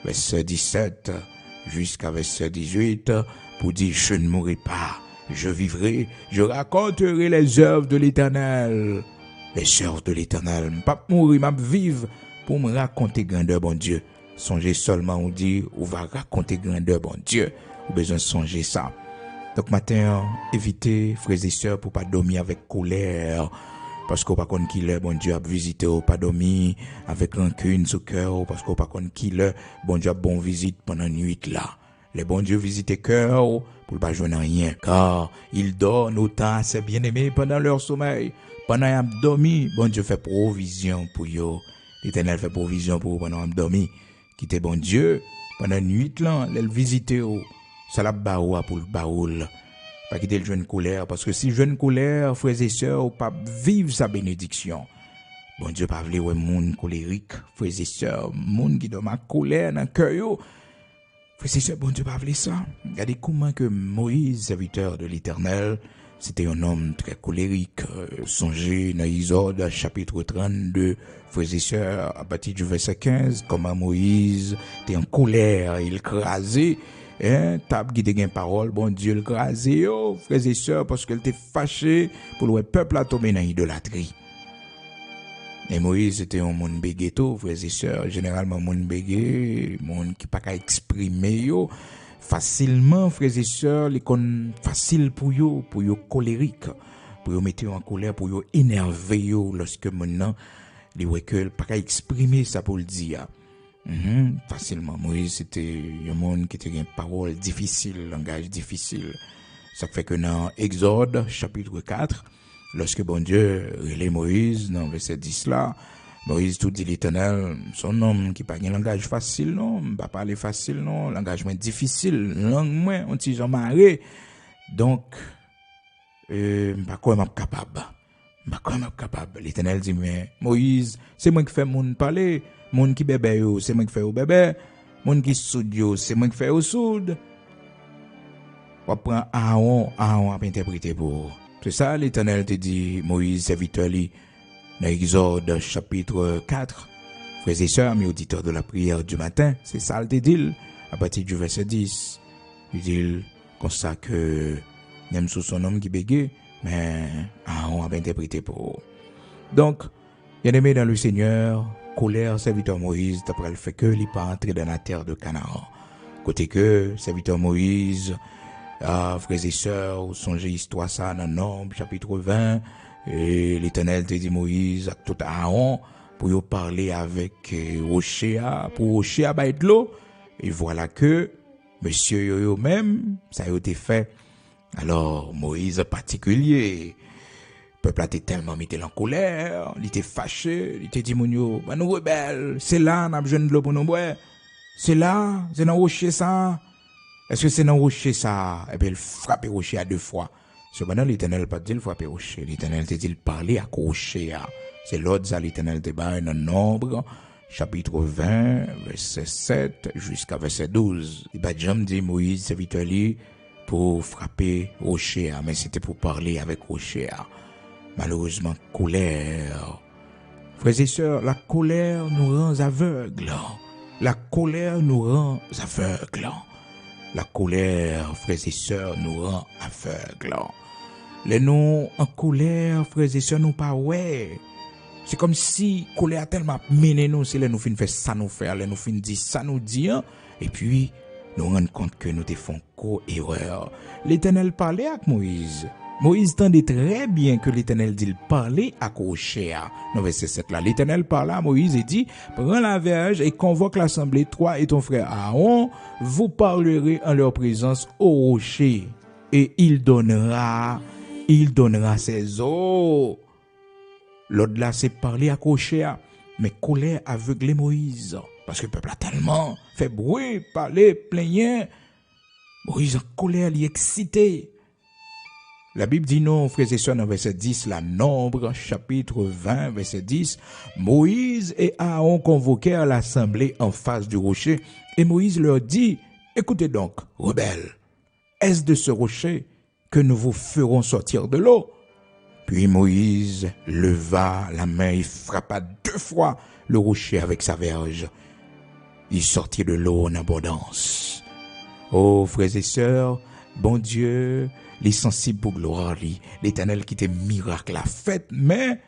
verset 17, jusqu'à verset 18, pour dire, je ne mourrai pas. Je vivrai, je raconterai les œuvres de l'Éternel. Les œuvres de l'Éternel. Pas mourir, m'a vivre pour me raconter grandeur, bon Dieu. Songez seulement, on dit, on va raconter grandeur, bon Dieu. Ou besoin de songer ça. Donc, matin, évitez, frères et sœurs, pour pas dormir avec colère. Parce qu'on pas connaît qui l'est, bon Dieu a visité, ou pas dormir avec rancune sous cœur, parce qu'on pas connaît qui l'est, bon Dieu a bon visite pendant la nuit là. Les bons dieux visitent cœur pour ne pas jouer rien, car ils donnent autant à ses bien-aimés pendant leur sommeil. Pendant qu'ils ont dormi, bon Dieu fait provision pour eux. L'Éternel fait provision pour eux pendant qu'ils ont dormi. Quittez bon Dieu, pendant la nuit, là, ils visitent eux. Ça la baoua pour le baoul. Pas quitter le jeune colère, parce que si jeune colère, frères et sœurs, pas vivre sa bénédiction. Bon Dieu pas vle ouais monde colérique, frères et sœurs, monde qui donne ma colère dans cœur. Frères et sœurs, bon Dieu pas vle ça. Regardez comment que Moïse, serviteur de l'Éternel, c'était un homme très colérique. Songez dans Exode chapitre 32, frères et sœurs, à partir du verset 15, comment Moïse était en colère, il crasait. Table qui te gagne parole, bon Dieu le crasé, frères et sœurs, parce qu'elle était fâché pour le peuple a tombé dans l'idolâtrie. Et Moïse était un monde bégueto, frères et sœurs, généralement monde bégué, monde qui pas qu'à exprimer yo facilement, frères et sœurs, les con facile pour yo colérique, pour yo mettre en colère, pour yo énerver yo lorsque maintenant les ouais que pas qu'à exprimer ça pour le dire. Facilement. Moïse, c'était un monde qui était une parole difficile, langage difficile. Ça fait que dans Exode, chapitre 4, lorsque bon Dieu relève Moïse, dans verset 10 là, Moïse tout dit l'Éternel, son homme qui pas un langage facile, non, pas parler facile, non, langage moins difficile, langue moins, on t'y marré. Donc, pas quoi m'a capable. Pas quoi m'a capable. L'Éternel dit, mais Moïse, c'est moi qui fais mon parler. Moun qui bébé yo, c'est moi qui fais au bébé. Moun qui soude yo, c'est moi qui fais au soude. On prend Aaron à interpréter pour. C'est ça l'Éternel te dit, Moïse, serviteur li, dans Exode chapitre 4. Frères et sœurs, mes auditeurs de la prière du matin, c'est ça le dit, à partir du verset 10. Il dit, comme ça que, même sous son homme qui bégaye, mais Aaron a interprété pour. Donc, bien aimé dans le Seigneur, colère serviteur Moïse d'après le fait que il pas entrer dans la terre de Canaan. Côté que serviteur Moïse, frères et sœurs, songez histoire ça dans Nombre chapitre 20, et l'Éternel te dit Moïse à tout Aaron pour y parler avec Rocher, pour Rocher à de l'eau, et voilà que monsieur yo même ça a été fait. Alors Moïse particulier, le peuple a été tellement mis en colère, il était fâché, il était dit mon yo, bah nous rebelles, c'est là n'a besoin de l'eau pour nous boire. C'est là, c'est dans rocher ça. Est-ce que c'est dans rocher ça? Et puis il frappe rocher à 2 fois. Cependant l'Éternel pas dit il frappe rocher, l'Éternel te dit il parler à rocher. C'est l'autre ça l'Éternel te bat dans Nombre chapitre 20 verset 7 jusqu'à verset 12. Il va jamais dire Moïse serviteur lui pour frapper rocher, mais c'était pour parler avec rocher. Malheureusement colère. Frères et sœurs, la colère nous rend aveugles. La colère nous rend aveugles. La colère, frères et sœurs, nous rend aveugles. Les nous en colère, frères et sœurs, nous pas ouais. C'est comme si colère tellement mené nous, si les nous fin fait ça nous faire, les nous fin dit ça nous dit, et puis nous rend compte que nous te font erreur. L'Éternel parlait avec Moïse. Moïse entendait très bien que l'Éternel dit parler à Rocher. Dans verset 7 là, l'Éternel parla à Moïse et dit, prends la verge et convoque l'assemblée, toi et ton frère Aaron, vous parlerez en leur présence au rocher, et il donnera ses eaux. L'autre là, c'est parler à Rocher, mais colère aveuglé Moïse, parce que le peuple a tellement fait bruit, parler, plaigner. Moïse en colère, il est excité. La Bible dit non, frères et sœurs, dans verset 10, la Nombre, chapitre 20, verset 10, Moïse et Aaron convoquèrent l'assemblée en face du rocher, et Moïse leur dit, écoutez donc, rebelles, est-ce de ce rocher que nous vous ferons sortir de l'eau? Puis Moïse leva la main et frappa 2 fois le rocher avec sa verge. Il sortit de l'eau en abondance. Oh, frères et sœurs, bon Dieu, les sensibles pour gloire, l'Éternel qui était miracle à fait, mais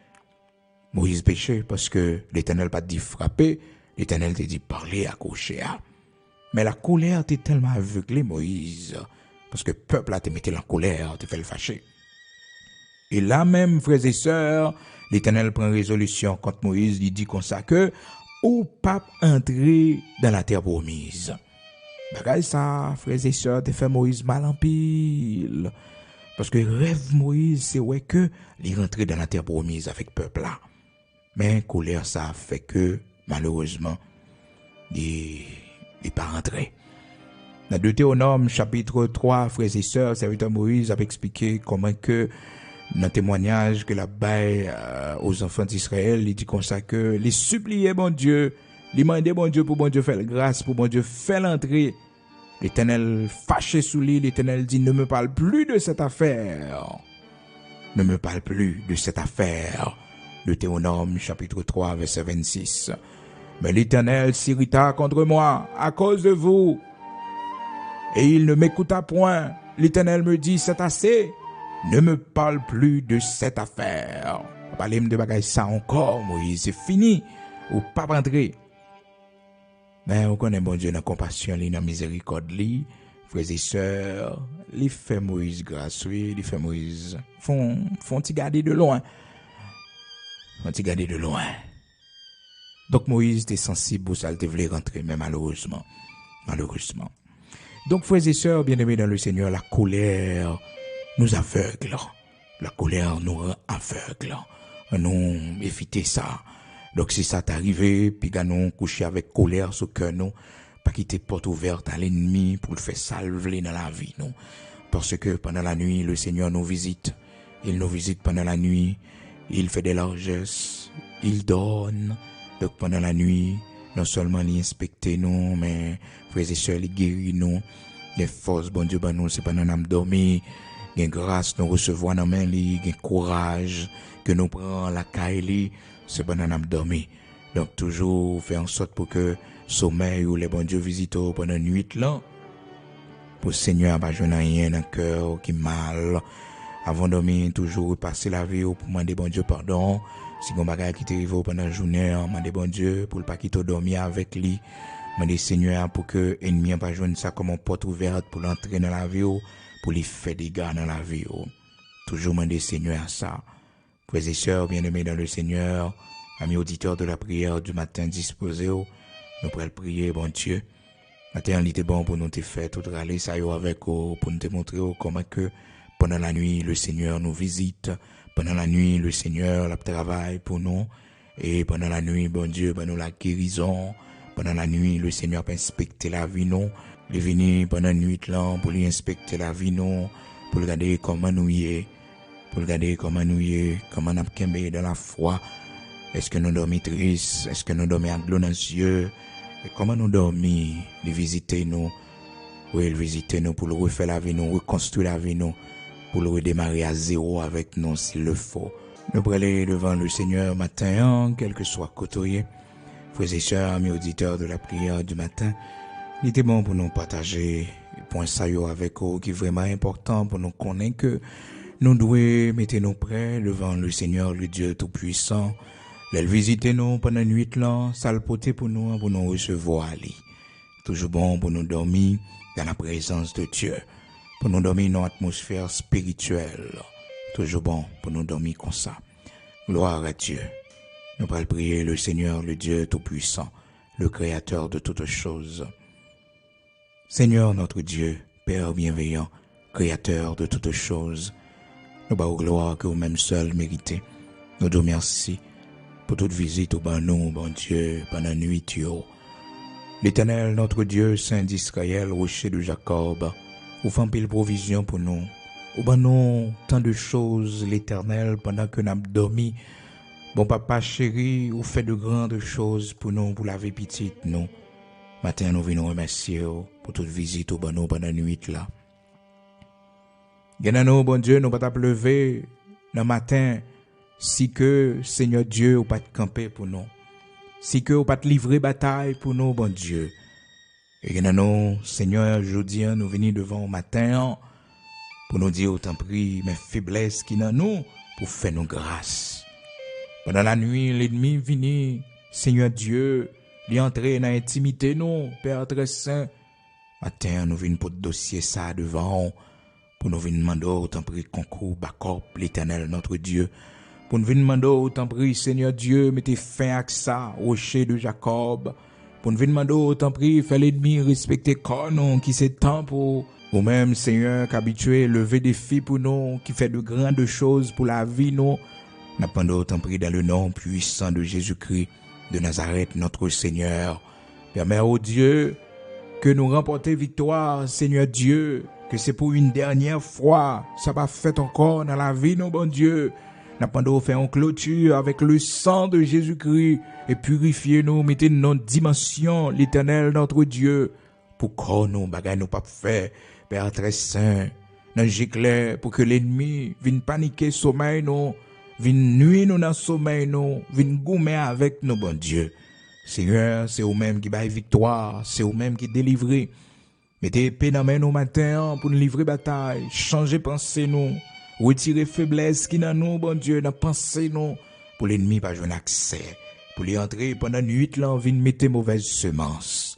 Moïse péchait parce que l'Éternel pas dit frapper, l'Éternel te dit parler à coucher. Mais la colère t'est tellement aveuglée, Moïse, parce que le peuple a te mis en colère, te fait le fâcher. Et là même, frères et sœurs, l'Éternel prend résolution contre Moïse, il dit comme ça que ou pas entrer dans la terre promise. Bagay ça, frères et sœurs, te fait Moïse mal en pile. Parce que rêve Moïse, c'est ouais que il rentré dans la terre promise avec peuple là. Mais colère ça fait que, malheureusement, il pas rentré. Dans Deutéronome, chapitre 3, frères et sœurs, serviteur Moïse a expliqué comment que, dans le témoignage que la baille aux enfants d'Israël, il dit comme ça que, les supplier bon Dieu, il demandait bon Dieu pour bon Dieu faire grâce, pour bon Dieu faire l'entrée. L'Éternel fâché sous lui, l'Éternel dit, ne me parle plus de cette affaire. Ne me parle plus de cette affaire. Deutéronome chapitre 3 verset 26. Mais l'Éternel s'irrita contre moi à cause de vous. Et il ne m'écouta point. L'Éternel me dit, c'est assez. Ne me parle plus de cette affaire. Parlez de bagaille ça encore, Moïse, c'est fini. Ou pas rentrer. Mais on connaît bon Dieu dans compassion, dans miséricorde, frères et sœurs, il fait Moïse grâce, il fait Moïse, font t'y garder de loin. Font t'y garder de loin. Donc Moïse était sensible pour ça, il voulait rentrer, mais malheureusement. Donc frères et sœurs, bien-aimés dans le Seigneur, la colère nous aveugle. La colère nous rend aveugles. Nous éviter ça. Donc si ça t'arrive, puis nous coucher avec colère sur cœur nous, pas quitter porte ouverte à l'ennemi pour le faire salver dans la vie nous. Parce que pendant la nuit, le Seigneur nous visite. Il nous visite pendant la nuit. Il fait des largesses. Il donne. Donc pendant la nuit, non seulement il inspecte nous, mais frères et sœurs, il guérit nous. Les forces, bon Dieu, nous, c'est pendant nous dormir. Il grâce, nous recevons dans main, il courage que nous prenons la caille, c'est pendant nous dormir. Donc toujours faire en sorte pour que sommeil ou les bon Dieu visitent pendant la nuit là. Pour le Seigneur, pas jouer rien dans le cœur qui mal. Avant de dormir, toujours repasser la vie pour demander bon Dieu pardon. Si on bagage qui t'arrive pendant la journée, demander bon Dieu pour le pas quitter dormir avec lui. Demander Seigneur pour que l'ennemi pas joindre ça comme une porte ouverte pour l'entrer dans la vie, pour lui faire des dégâts dans la vie. Toujours demander Seigneur ça. Frères et sœurs, bien-aimés dans le Seigneur, amis auditeurs de la prière du matin disposés, nous pourrons prier, bon Dieu. Matin, il était bon pour nous te faire tout râler ça avec vous, pour nous te montrer comment que pendant la nuit, le Seigneur nous visite. Pendant la nuit, le Seigneur la travaille pour nous. Et pendant la nuit, bon Dieu, ben nous la guérison. Pendant la nuit, le Seigneur peut inspecter la vie nous. Il est venu pendant la nuit là pour lui inspecter la vie nous, pour regarder comment nous y est, pour regarder comment nous y est, comment nous avons dans la foi. Est-ce que nous dormons tristes? Est-ce que nous dormons à l'eau dans les yeux? Et comment nous dormons? Il visite nous. Oui, il visite nous pour le refaire la vie nous, reconstruire la vie nous, pour le redémarrer à zéro avec nous s'il le faut. Nous pourrons aller devant le Seigneur matin, quel que soit côté. Frères et sœurs, amis auditeurs de la prière du matin, il était bon pour nous partager point ça avec vous qui est vraiment important pour nous connaître que nous devons mettre nous prêts devant le Seigneur, le Dieu Tout-Puissant. Elle visite nous pendant la nuit là, ça le porter pour nous recevoir ali. Toujours bon pour nous dormir dans la présence de Dieu, pour nous dormir dans l'atmosphère spirituelle. Toujours bon pour nous dormir comme ça. Gloire à Dieu. Nous allons prier le Seigneur, le Dieu Tout-Puissant, le Créateur de toutes choses. Seigneur notre Dieu, Père bienveillant, Créateur de toutes choses, nous bas gloire que vous-même seul méritez. Nous te remercions pour toute visite au nous, bon Dieu, pendant la nuit. L'Éternel, notre Dieu, Saint d'Israël, rocher de Jacob, vous faites pile provision pour nous. Au nous tant de choses, l'Éternel, pendant que nous avons dormi. Bon papa chéri, vous faites de grandes choses pour nous, pour la vie petite, nous. Matin, nous venons remercier pour toute visite au nous pendant la nuit là. Nous, bon Dieu, nous pas lever le matin, si que, Seigneur Dieu, ou pas te camper pour nous. Si que, ou pas te livrer bataille pour nous, bon Dieu. Et nous, Seigneur, aujourd'hui, nous venons devant au matin, pour nous dire, autant prie, mes faiblesses qui dans nous, pour faire nos grâces. Pendant la nuit, l'ennemi vient, Seigneur Dieu, lui entrer dans l'intimité, non, Père très saint. Matin, nous venons pour dossier ça devant, pour nous venir demander, autant prie, concours, backup, l'Éternel, notre Dieu. Pour nous venir demander, autant prie, Seigneur Dieu, mettez fin à ça, rocher de Jacob. Pour nous venir demander, autant prie, fait l'ennemi respecter non, qui s'étend pour vous-même, Seigneur, qu'habitué, lever des filles pour nous, qui fait de grandes choses pour la vie, nous. N'a pas d'autant pris dans le nom puissant de Jésus-Christ de Nazareth, notre Seigneur. Permets au Dieu que nous remportions victoire, Seigneur Dieu, que c'est pour une dernière fois, ça va fait encore dans la vie, non bon Dieu. N'a pas d'autant faire une clôture avec le sang de Jésus-Christ et purifier nous, mettez notre dimension, l'Éternel, notre Dieu, pour qu'on nous bagaille nous pas faire, Père très saint, dans j'éclaire pour que l'ennemi vienne paniquer sommeil nous. Vin nuit nous dans sommeil nous, vin goumer avec nous bon Dieu. Seigneur, c'est vous-même qui baille victoire, c'est vous-même qui délivre. Mettez épée dans main nous matin pour nous livrer bataille, changer pensée nous, retirer faiblesse qui dans nous bon Dieu, dans pensée nous, pour l'ennemi pas jouer accès, pour lui entrer pendant nuit là, vin mettre mauvaise semence.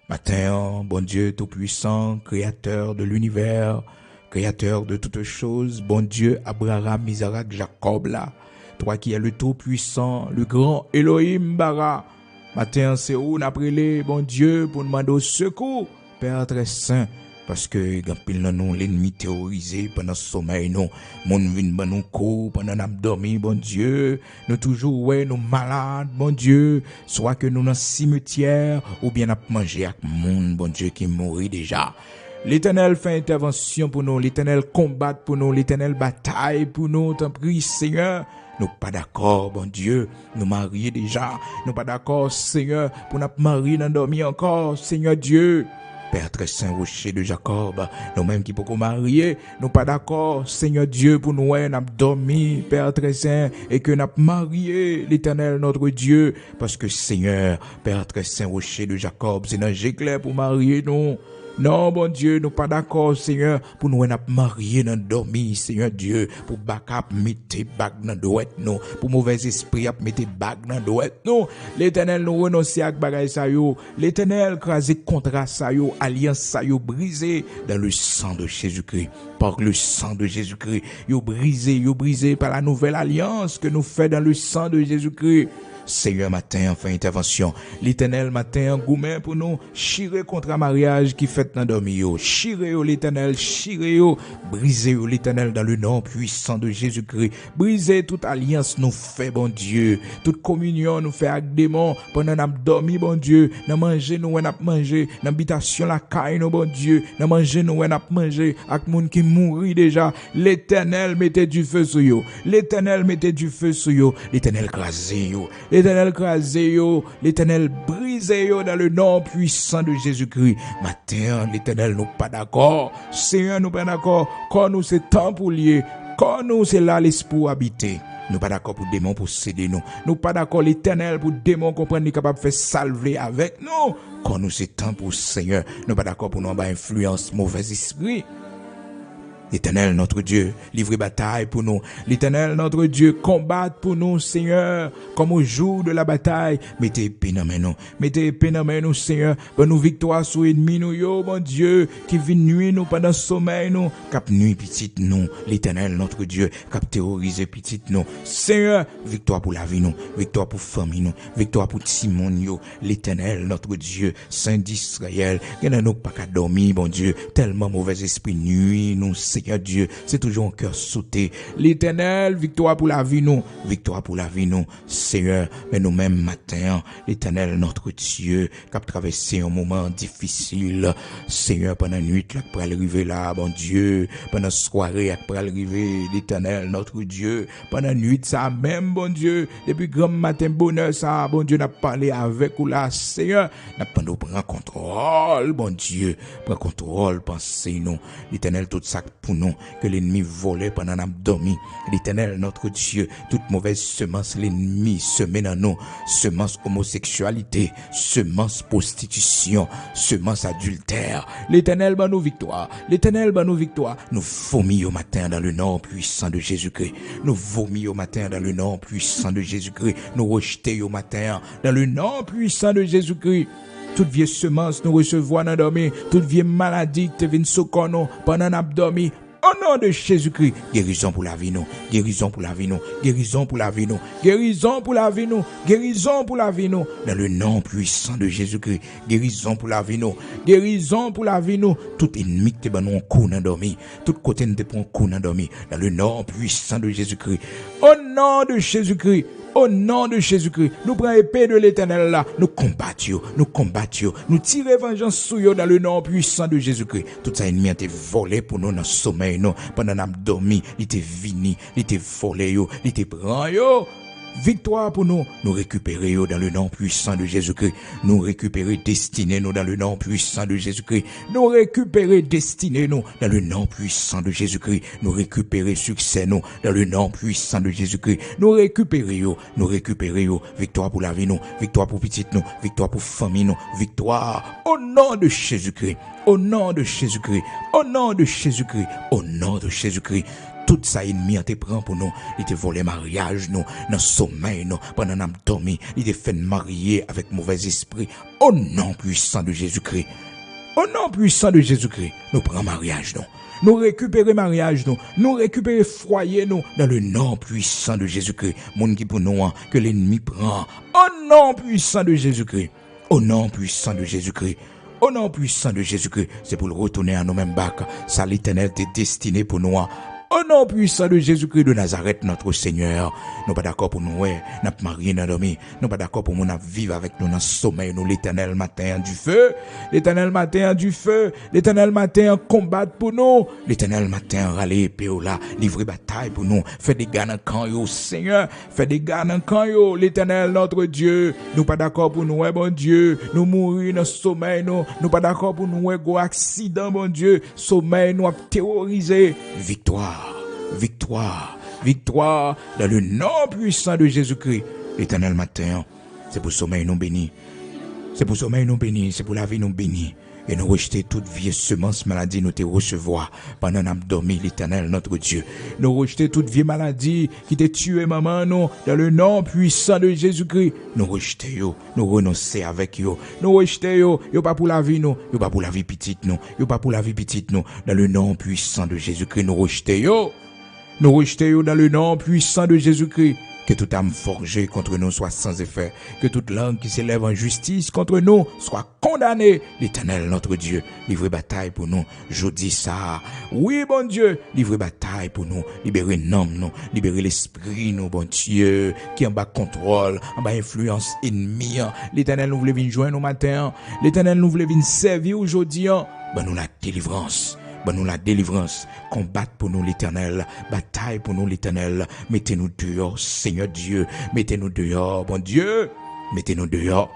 Matin, bon Dieu tout puissant, créateur de l'univers, Créateur de toutes choses, bon Dieu, Abraham, Isaac, Jacob, là. Toi qui es le tout-puissant, le grand Elohim, Bara. Matin, c'est où n'appelez, bon Dieu, pour demander au secours, Père très saint. Parce que, quand pile nous, l'ennemi terrorisé pendant ce sommeil, nous, mon vin, ben nous cours, pendant nous dormi, bon Dieu. Nous toujours, ouais, nous malades, bon Dieu. Soit que nous dans cimetière, ou bien nous manger avec monde, bon Dieu, qui mourit déjà. L'Éternel fait intervention pour nous, l'Éternel combat pour nous, l'Éternel bataille pour nous, t'en prie Seigneur. Nous pas d'accord, bon Dieu, nous mariés déjà, nous pas d'accord Seigneur, pour nous marier, nous dormir encore, Seigneur Dieu. Père très saint rocher de Jacob, nous-mêmes qui pouvons marier, nous pas d'accord, Seigneur Dieu, pour nous, nous dormir, Père très saint, et que nous marié, l'Éternel notre Dieu, parce que Seigneur, Père très saint rocher de Jacob, c'est dans j'éclair pour marier nous. Non, bon Dieu, nous pas d'accord, Seigneur, pour nous marier dans dormi, Seigneur Dieu, pour bakap mettre bague dans douette nous, pour mauvais esprit mettre bague dans douette nous. L'Éternel nous renoncer à bagay sa yo. L'Éternel crasé contrat sa yo, alliance sa yo brisé dans le sang de Jésus-Christ. Par le sang de Jésus-Christ, yo brisé par la nouvelle alliance que nous fait dans le sang de Jésus-Christ. Seigneur, matin, enfin intervention. L'Éternel, matin, gourmet pour nous, chirer contre un mariage qui fait dans dormi. Chirer l'Éternel, chirer briser l'Éternel dans le nom puissant de Jésus-Christ. Briser toute alliance nous fait, bon Dieu. Toute communion nous fait avec démons pendant nous dormi, bon Dieu. Nous manger, nous avons mangé. L'habitation, la caille, nous, bon Dieu. Nous manger, nous avons mangé. Avec monde qui mourit déjà. L'Éternel mettait du feu sur eux. L'Éternel mettait du feu sur eux. L'Éternel crasé eux. L'Éternel crasé yo, l'Éternel brisé yo dans le nom puissant de Jésus-Christ. Matin, l'Éternel nous pas d'accord. Seigneur, nous pas d'accord. Quand nous c'est temps pour lier. Quand nous c'est là l'esprit pour habiter. Nous pas d'accord pour démons posséder nous. Nous pas d'accord l'Éternel pour démons comprendre capable de faire salver avec nous. Quand nous c'est temps pour Seigneur, nous pas d'accord pour nous avoir influence mauvais esprit. L'Éternel, notre Dieu, livre bataille pour nous. L'Éternel, notre Dieu, combat pour nous, Seigneur, comme au jour de la bataille. Mettez épée dans nous. Mettez épée dans nous, Seigneur. Bonne nous victoire sur l'ennemi, nous, yo, mon Dieu, qui vient nuire nous pendant le sommeil, nous. Cap nuit, petite, nous. L'Éternel, notre Dieu, cap terroriser, petite, nous. Seigneur, victoire pour la vie, nous. Victoire pour famille, nous. Victoire pour Timon, yo. L'Éternel, notre Dieu, Saint d'Israël. Il n'y a pas qu'à dormir, bon Dieu. Tellement mauvais esprit nuit, nous, Seigneur Dieu, c'est toujours un cœur sauté. L'Éternel, victoire pour la vie, nous. Victoire pour la vie, nous. Seigneur, mais nous-mêmes matin, l'Éternel, notre Dieu, qui a traversé un moment difficile. Seigneur, pendant la nuit, là, pour arriver là, bon Dieu, pendant la soirée, pour arriver, l'Éternel, notre Dieu, pendant la nuit, ça même, bon Dieu, depuis grand matin, bonheur, ça, bon Dieu, n'a parlé avec ou là, Seigneur, n'a pas nous prendre contrôle, bon Dieu, prendre contrôle, pensez nous, l'Éternel, tout ça pour nous, que l'ennemi volait pendant nous dormi. L'Éternel, notre Dieu, toute mauvaise semence, l'ennemi semé dans nous, semence homosexualité, semence prostitution, semence adultère. L'Éternel, ben nous victoire. L'Éternel, ben nous victoire. Nous vomis au matin dans le nom puissant de Jésus-Christ. Nous vomis au matin dans le nom puissant de Jésus-Christ. Nous rejeter au matin dans le nom puissant de Jésus-Christ. Toute vieille semence nous recevons dans dormi, toute vieille maladie qui vient soutenir nous pendant nous dormi. Au nom de Jésus-Christ, guérison pour la vie nous, guérison pour la vie nous, guérison pour la vie nous, guérison pour la vie nous, guérison pour la vie nous, dans le nom puissant de Jésus-Christ, guérison pour la vie nous, guérison pour la vie nous, tout ennemi qui te donne un coup dans dormi, tout côté nous te prend un coup dans dormi, dans le nom puissant de Jésus-Christ, au nom de Jésus-Christ. Au nom de Jésus-Christ, nous prenons l'épée de l'Éternel là, nous combattons, nous tirons vengeance sur eux dans le nom puissant de Jésus-Christ. Tout ça ennemi a été volé pour nous dans le sommeil, nous, pendant que nous avons dormi, il était vini, il était volé, il était pris. Victoire pour nous, nous récupérer dans le nom puissant de Jésus-Christ. Nous récupérer destinée nous dans le nom puissant de Jésus-Christ. Nous récupérer destinée nous dans le nom puissant de Jésus-Christ. Nous récupérer succès nous dans le nom puissant de Jésus-Christ. Nous récupérer victoire pour la vie nous, victoire pour petite nous, victoire pour famille nous, victoire au nom de Jésus-Christ. Au nom de Jésus-Christ. Au nom de Jésus-Christ. Au nom de Jésus-Christ. Tout ça ennemi a été pris pour nous. Il te volé mariage nous, dans sommeil nous, pendant nous dormi, il te fait marier avec mauvais esprit. Au nom puissant de Jésus-Christ. Au nom puissant de Jésus-Christ, nous prenons mariage nous. Nous récupérer mariage nous récupérer foyer nous dans le nom puissant de Jésus-Christ. Mon qui pour nous que l'ennemi prend. Au nom puissant de Jésus-Christ. Au nom puissant de Jésus-Christ. Au nom puissant de Jésus-Christ, c'est pour le retourner à nous-mêmes bac. Ça l'Éternel est destiné pour nous. Au nom puissant de Jésus-Christ de Nazareth, notre Seigneur, nous pas d'accord pour nous, n'a pas marié dans dormi, nous pas d'accord pour nous vivre avec nous dans le sommeil, nous l'Éternel matin du feu, l'Éternel matin du feu, l'Éternel matin combat pour nous, l'Éternel matin râler épée là, livrer bataille pour nous, fait des gars dans camp yo, Seigneur, fait des gars dans camp yo, l'Éternel notre Dieu, nous pas d'accord pour nous, bon Dieu, nous mourir dans le sommeil, nous pas d'accord pour nous, go accident, bon Dieu, sommeil nous a terrorisé, victoire. Victoire, victoire dans le nom puissant de Jésus-Christ. L'Éternel matin, c'est pour sommeil nous béni. C'est pour sommeil nous béni, c'est pour la vie nous béni. Et nous rejeter toute vieille semence maladie nous te recevoir pendant nous dormi l'Éternel notre Dieu. Nous rejeter toute vieille maladie qui t'a tué maman nous dans le nom puissant de Jésus-Christ. Nous rejeter yo, nous renoncer avec yo. Nous rejeter yo pas pour la vie nous, yo pas pour la vie petite nous, yo pas pour la vie petite nous dans le nom puissant de Jésus-Christ. Nous rejeter yo. Nous rejeter yo dans le nom puissant de Jésus-Christ. Que toute âme forgée contre nous soit sans effet. Que toute langue qui s'élève en justice contre nous soit condamnée. L'Éternel, notre Dieu, livre bataille pour nous. Je dis ça. Oui, bon Dieu, livre bataille pour nous. Libérer l'âme, nous. Libérer l'esprit, nous, bon Dieu, qui est en bas contrôle, en bas influence ennemie. L'Éternel nous voulait venir joindre au matin. L'Éternel nous voulait venir servir aujourd'hui. Ben, nous la délivrance. Nous la délivrance, combattre pour nous l'Éternel, bataille pour nous l'Éternel, mettez-nous dehors, Seigneur Dieu, mettez-nous dehors, bon Dieu, mettez-nous dehors.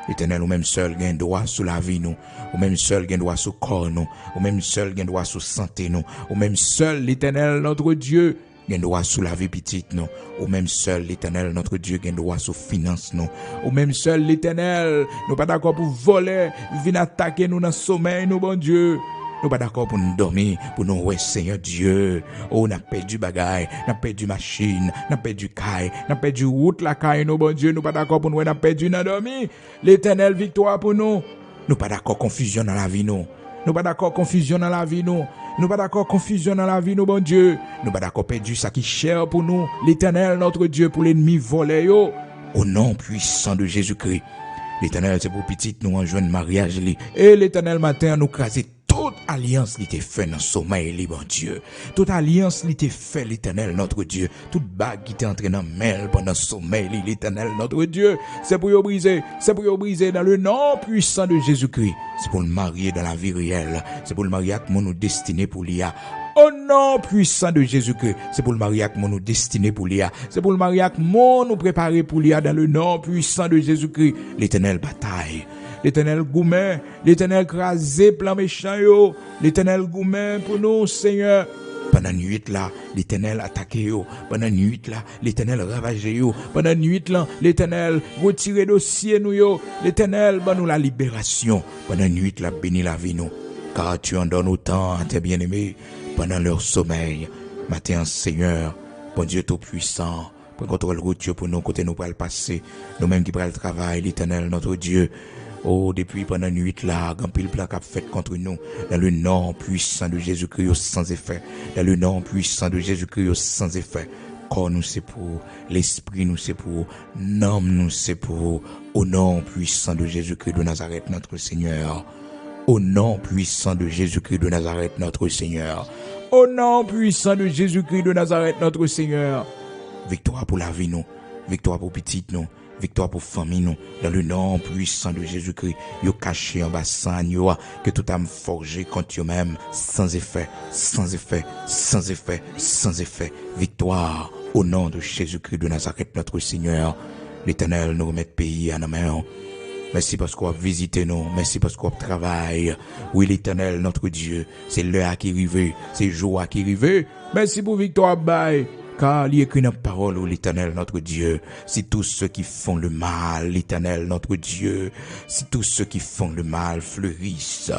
L'Éternel, ou même seul, gain droit sur la vie, nous, ou même seul, gain droit sur le corps, nous, ou même seul, gain droit sur la santé, nous, ou même seul, l'Éternel, notre Dieu, gain droit sur la vie petite, nous, ou même seul, l'Éternel, notre Dieu, gain droit sur finance, nous, ou même seul, l'Éternel, nous pas d'accord pour voler, venir attaquer nous dans le sommeil, nous, bon Dieu. Nous pas d'accord pour nous dormir, pour nous ouais Seigneur Dieu. Oh, on a perdu bagaille, on a perdu machine, on a perdu caille, on a perdu route la caille, nous bon Dieu, nous pas d'accord pour nous, on a perdu dans dormir. L'Éternel victoire pour nous. Nous pas d'accord confusion dans la vie nous. Nous pas d'accord confusion dans la vie nous. Nous pas d'accord confusion dans la vie nous bon Dieu. Nous pas d'accord perdu ça qui cher pour nous. L'Éternel notre Dieu pour l'ennemi volé yo. Au nom puissant de Jésus-Christ. L'Éternel c'est pour petite nous en joindre mariage li. Et l'Éternel matin nous craser toute alliance l'était fait dans le sommeil, bon Dieu. Toute alliance l'était fait, l'Éternel, notre Dieu. Toute bague qui était entrée dans le mail pendant le sommeil, l'Éternel, notre Dieu. C'est pour y briser. C'est pour y briser dans le nom puissant de Jésus-Christ. C'est pour le marier dans la vie réelle. C'est pour le marier avec mon destiné pour l'IA. Au nom puissant de Jésus-Christ. C'est pour le marier avec mon destiné pour l'IA. C'est pour le marier avec mon nous préparer pour l'IA dans le nom puissant de Jésus-Christ. L'Éternel bataille. L'Éternel gourmet, l'Éternel crasé plan méchant yo, l'Éternel gourmet pour nous Seigneur. Pendant nuit là, l'Éternel attaqué yo, pendant nuit là, l'Éternel ravagé yo, pendant nuit là, l'Éternel retiré dossier nous yo, l'Éternel ban nous la libération, pendant nuit là bénis la vie nous, car tu en donnes autant à tes bien-aimés pendant leur sommeil. Matin Seigneur, bon Dieu tout puissant. Prends contrôle route pour nous côté nous pour le passer, nous mêmes qui prenons le travail, l'Éternel notre Dieu. Oh, depuis pendant nuit là, grand pile plan qu'a fait contre nous, dans le nom puissant de Jésus-Christ sans effet, dans le nom puissant de Jésus-Christ sans effet. Corps nous c'est pour, l'esprit nous c'est pour, l'âme nous c'est pour, au nom puissant de Jésus-Christ de Nazareth notre Seigneur. Au nom puissant de Jésus-Christ de Nazareth notre Seigneur. Au nom puissant de Jésus-Christ de Nazareth notre Seigneur. Victoire pour la vie nous, victoire pour petite nous. Victoire pour famille nous, dans le nom puissant de Jésus-Christ. Yo caché en bas sans yo, que tout âme forgé contre eux-mêmes, sans effet, sans effet, sans effet, sans effet. Victoire au nom de Jésus-Christ de Nazareth, notre Seigneur. L'Éternel nous remet pays à nos mains. Merci parce qu'on a visité nous. Merci parce qu'on travaille. Oui, l'Éternel, notre Dieu, c'est l'heure qui arrive, c'est le jour qui arrive. Merci pour victoire, bye. Car il y a qu'une parole, l'Éternel, notre Dieu. Si tous ceux qui font le mal, l'Éternel, notre Dieu, si tous ceux qui font le mal fleurissent,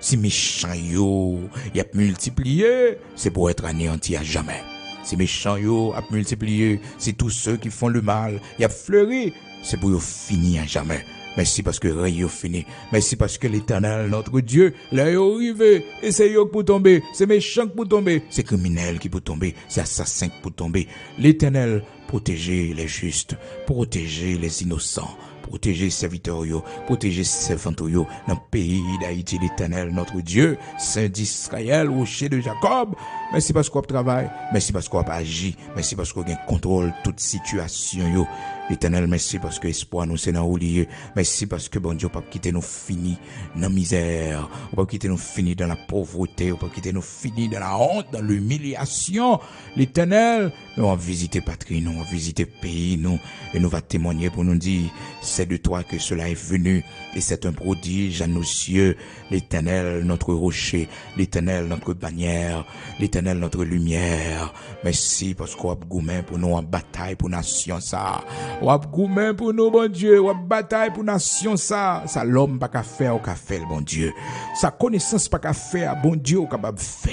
si méchants yo, y a multiplié, c'est pour être anéanti à jamais. Si méchants yo a multiplié, si tous ceux qui font le mal, y a fleuri, c'est pour finir à jamais. Merci parce que rien fini. Merci parce que l'Éternel, notre Dieu, là est arrivé. Et c'est yo pour tomber. C'est méchant pour tomber. C'est criminel qui pour tomber. C'est assassin qui pour tomber. L'Éternel, protéger les justes. Protéger les innocents. Protéger les serviteurs, protéger les servantes dans le pays d'Haïti, l'Éternel, notre Dieu, Saint d'Israël, rocher de Jacob. Merci parce qu'on travaille, merci parce qu'on agit, merci parce qu'on contrôle toute situation. L'Éternel, merci parce que l'espoir nous c'est dans oublié. Merci parce que bon Dieu, on ne peut pas quitter nous finis dans la misère, on ne peut pas quitter nous finis dans la pauvreté, on ne peut pas quitter nous finis dans la honte, dans l'humiliation. L'Éternel, Nous allons visiter patrie, nous allons visiter pays, nous, et nous va témoigner pour nous dire, c'est de toi que cela est venu, et c'est un prodige à nos yeux, l'Éternel, notre rocher, l'Éternel, notre bannière, l'Éternel, notre lumière. Merci parce qu'on a gourmet pour nous en bataille pour nation ça. On a gourmet pour nous, bon Dieu, on a bataille pour nation ça. Ça l'homme pas qu'à faire, au qu'à faire, bon Dieu. Sa connaissance pas qu'à faire, bon Dieu, au capable faire.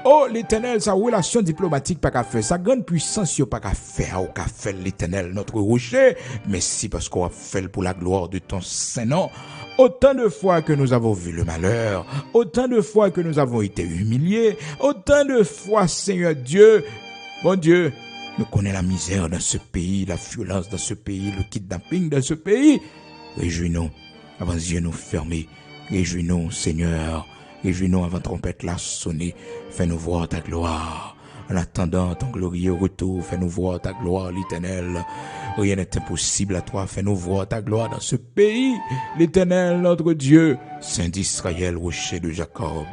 Oh, l'Éternel, sa relation diplomatique pas qu'à faire, sa grande puissance yo pas qu'à faire, au qu'à faire l'Éternel, notre rocher. Merci parce qu'on a fait pour la gloire de ton Saint-Nom. Autant de fois que nous avons vu le malheur, autant de fois que nous avons été humiliés, autant de fois, Seigneur Dieu, bon Dieu, nous connaissons la misère dans ce pays, la violence dans ce pays, le kidnapping dans ce pays. Réjouis-nous avant les yeux nous fermer. Réjouis-nous, Seigneur. Réjouis-nous avant trompette la sonner. Fais-nous voir ta gloire. En attendant ton glorieux retour, fais-nous voir ta gloire, l'Éternel. Rien n'est impossible à toi. Fais-nous voir ta gloire dans ce pays. L'Éternel, notre Dieu, Saint d'Israël, rocher de Jacob.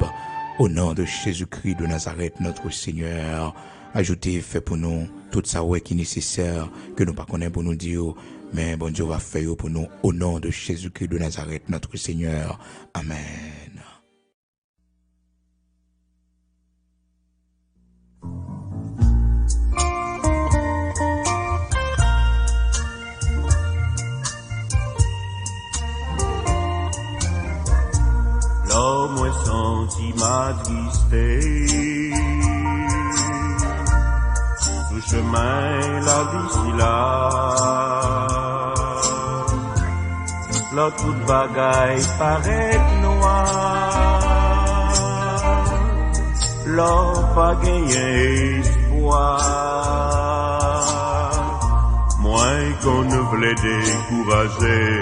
Au nom de Jésus-Christ de Nazareth, notre Seigneur. Ajoutez, fait pour nous tout ça qui est nécessaire, que nous ne connaissons pas pour nous dire, mais bon Dieu va faire pour nous. Au nom de Jésus-Christ de Nazareth, notre Seigneur. Amen. L'homme est senti m'attrister. Sous chemin, la vie si là. Là, toute bagaille paraît noire. Là, pas gagné espoir. Moins qu'on ne voulait décourager.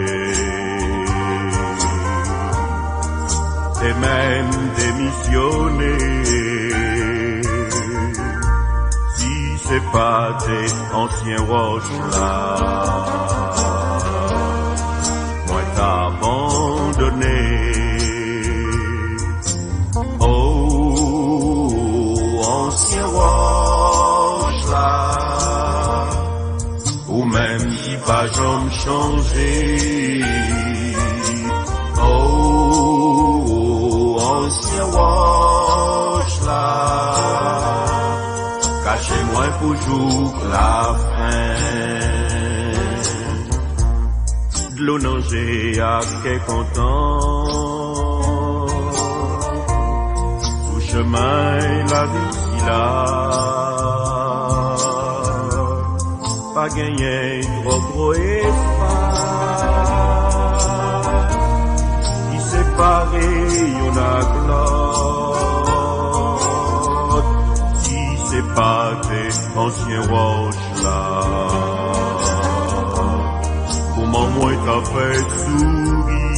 Et même démissionner. Si c'est pas des anciens roches là, moi t'abandonné. Oh, anciens roches là, ou même si pas j'aime changer. Ancien roche là, cachez-moi pour jour la fin. De l'eau nager à qu'est content. Sous chemin la vie si là, pas gagné trop gros espace. Séparé, y'en a Claude. Si c'est pas des anciens roches là, comment moi t'as fait sourire?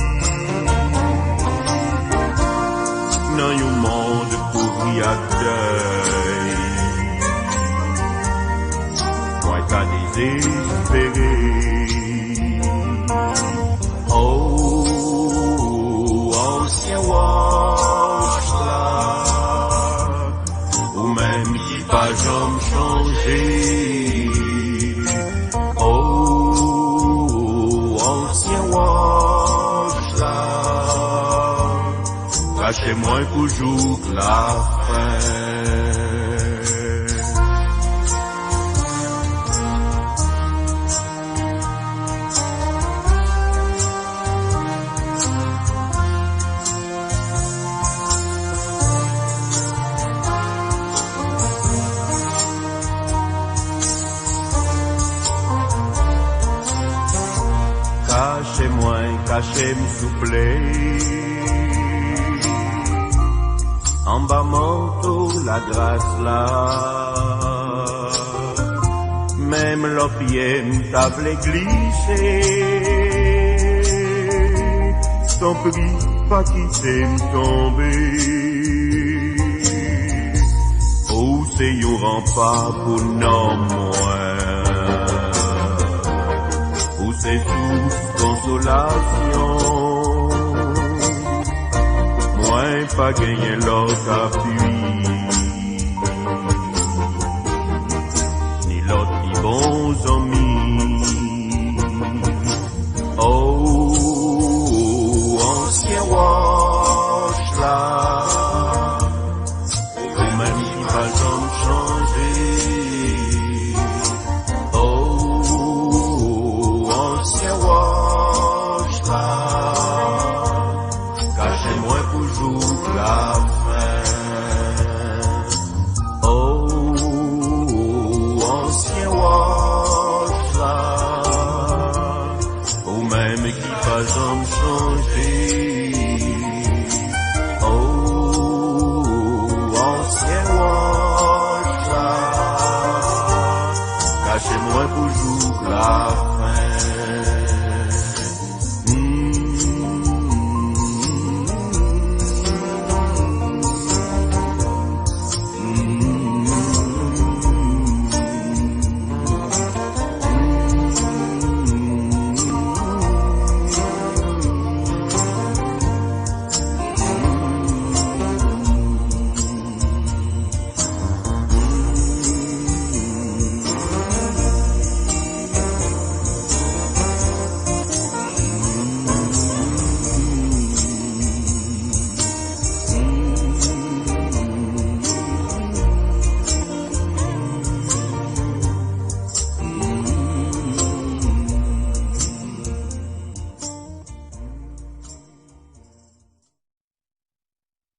Dans un monde pourri à deuil, moi t'as désespéré. Ancien roche là, ou même si pas j'aime changer. Oh, ancien roche là, cachez-moi toujours la fin. Cachez-moi souple, en bas manteau la grâce là, même l'opium t'avait glissé, t'en prie pas quitter m'tomber, oh c'est un rempart pour non moins, oh c'est tout consolation, moins pas gagner l'autre appui.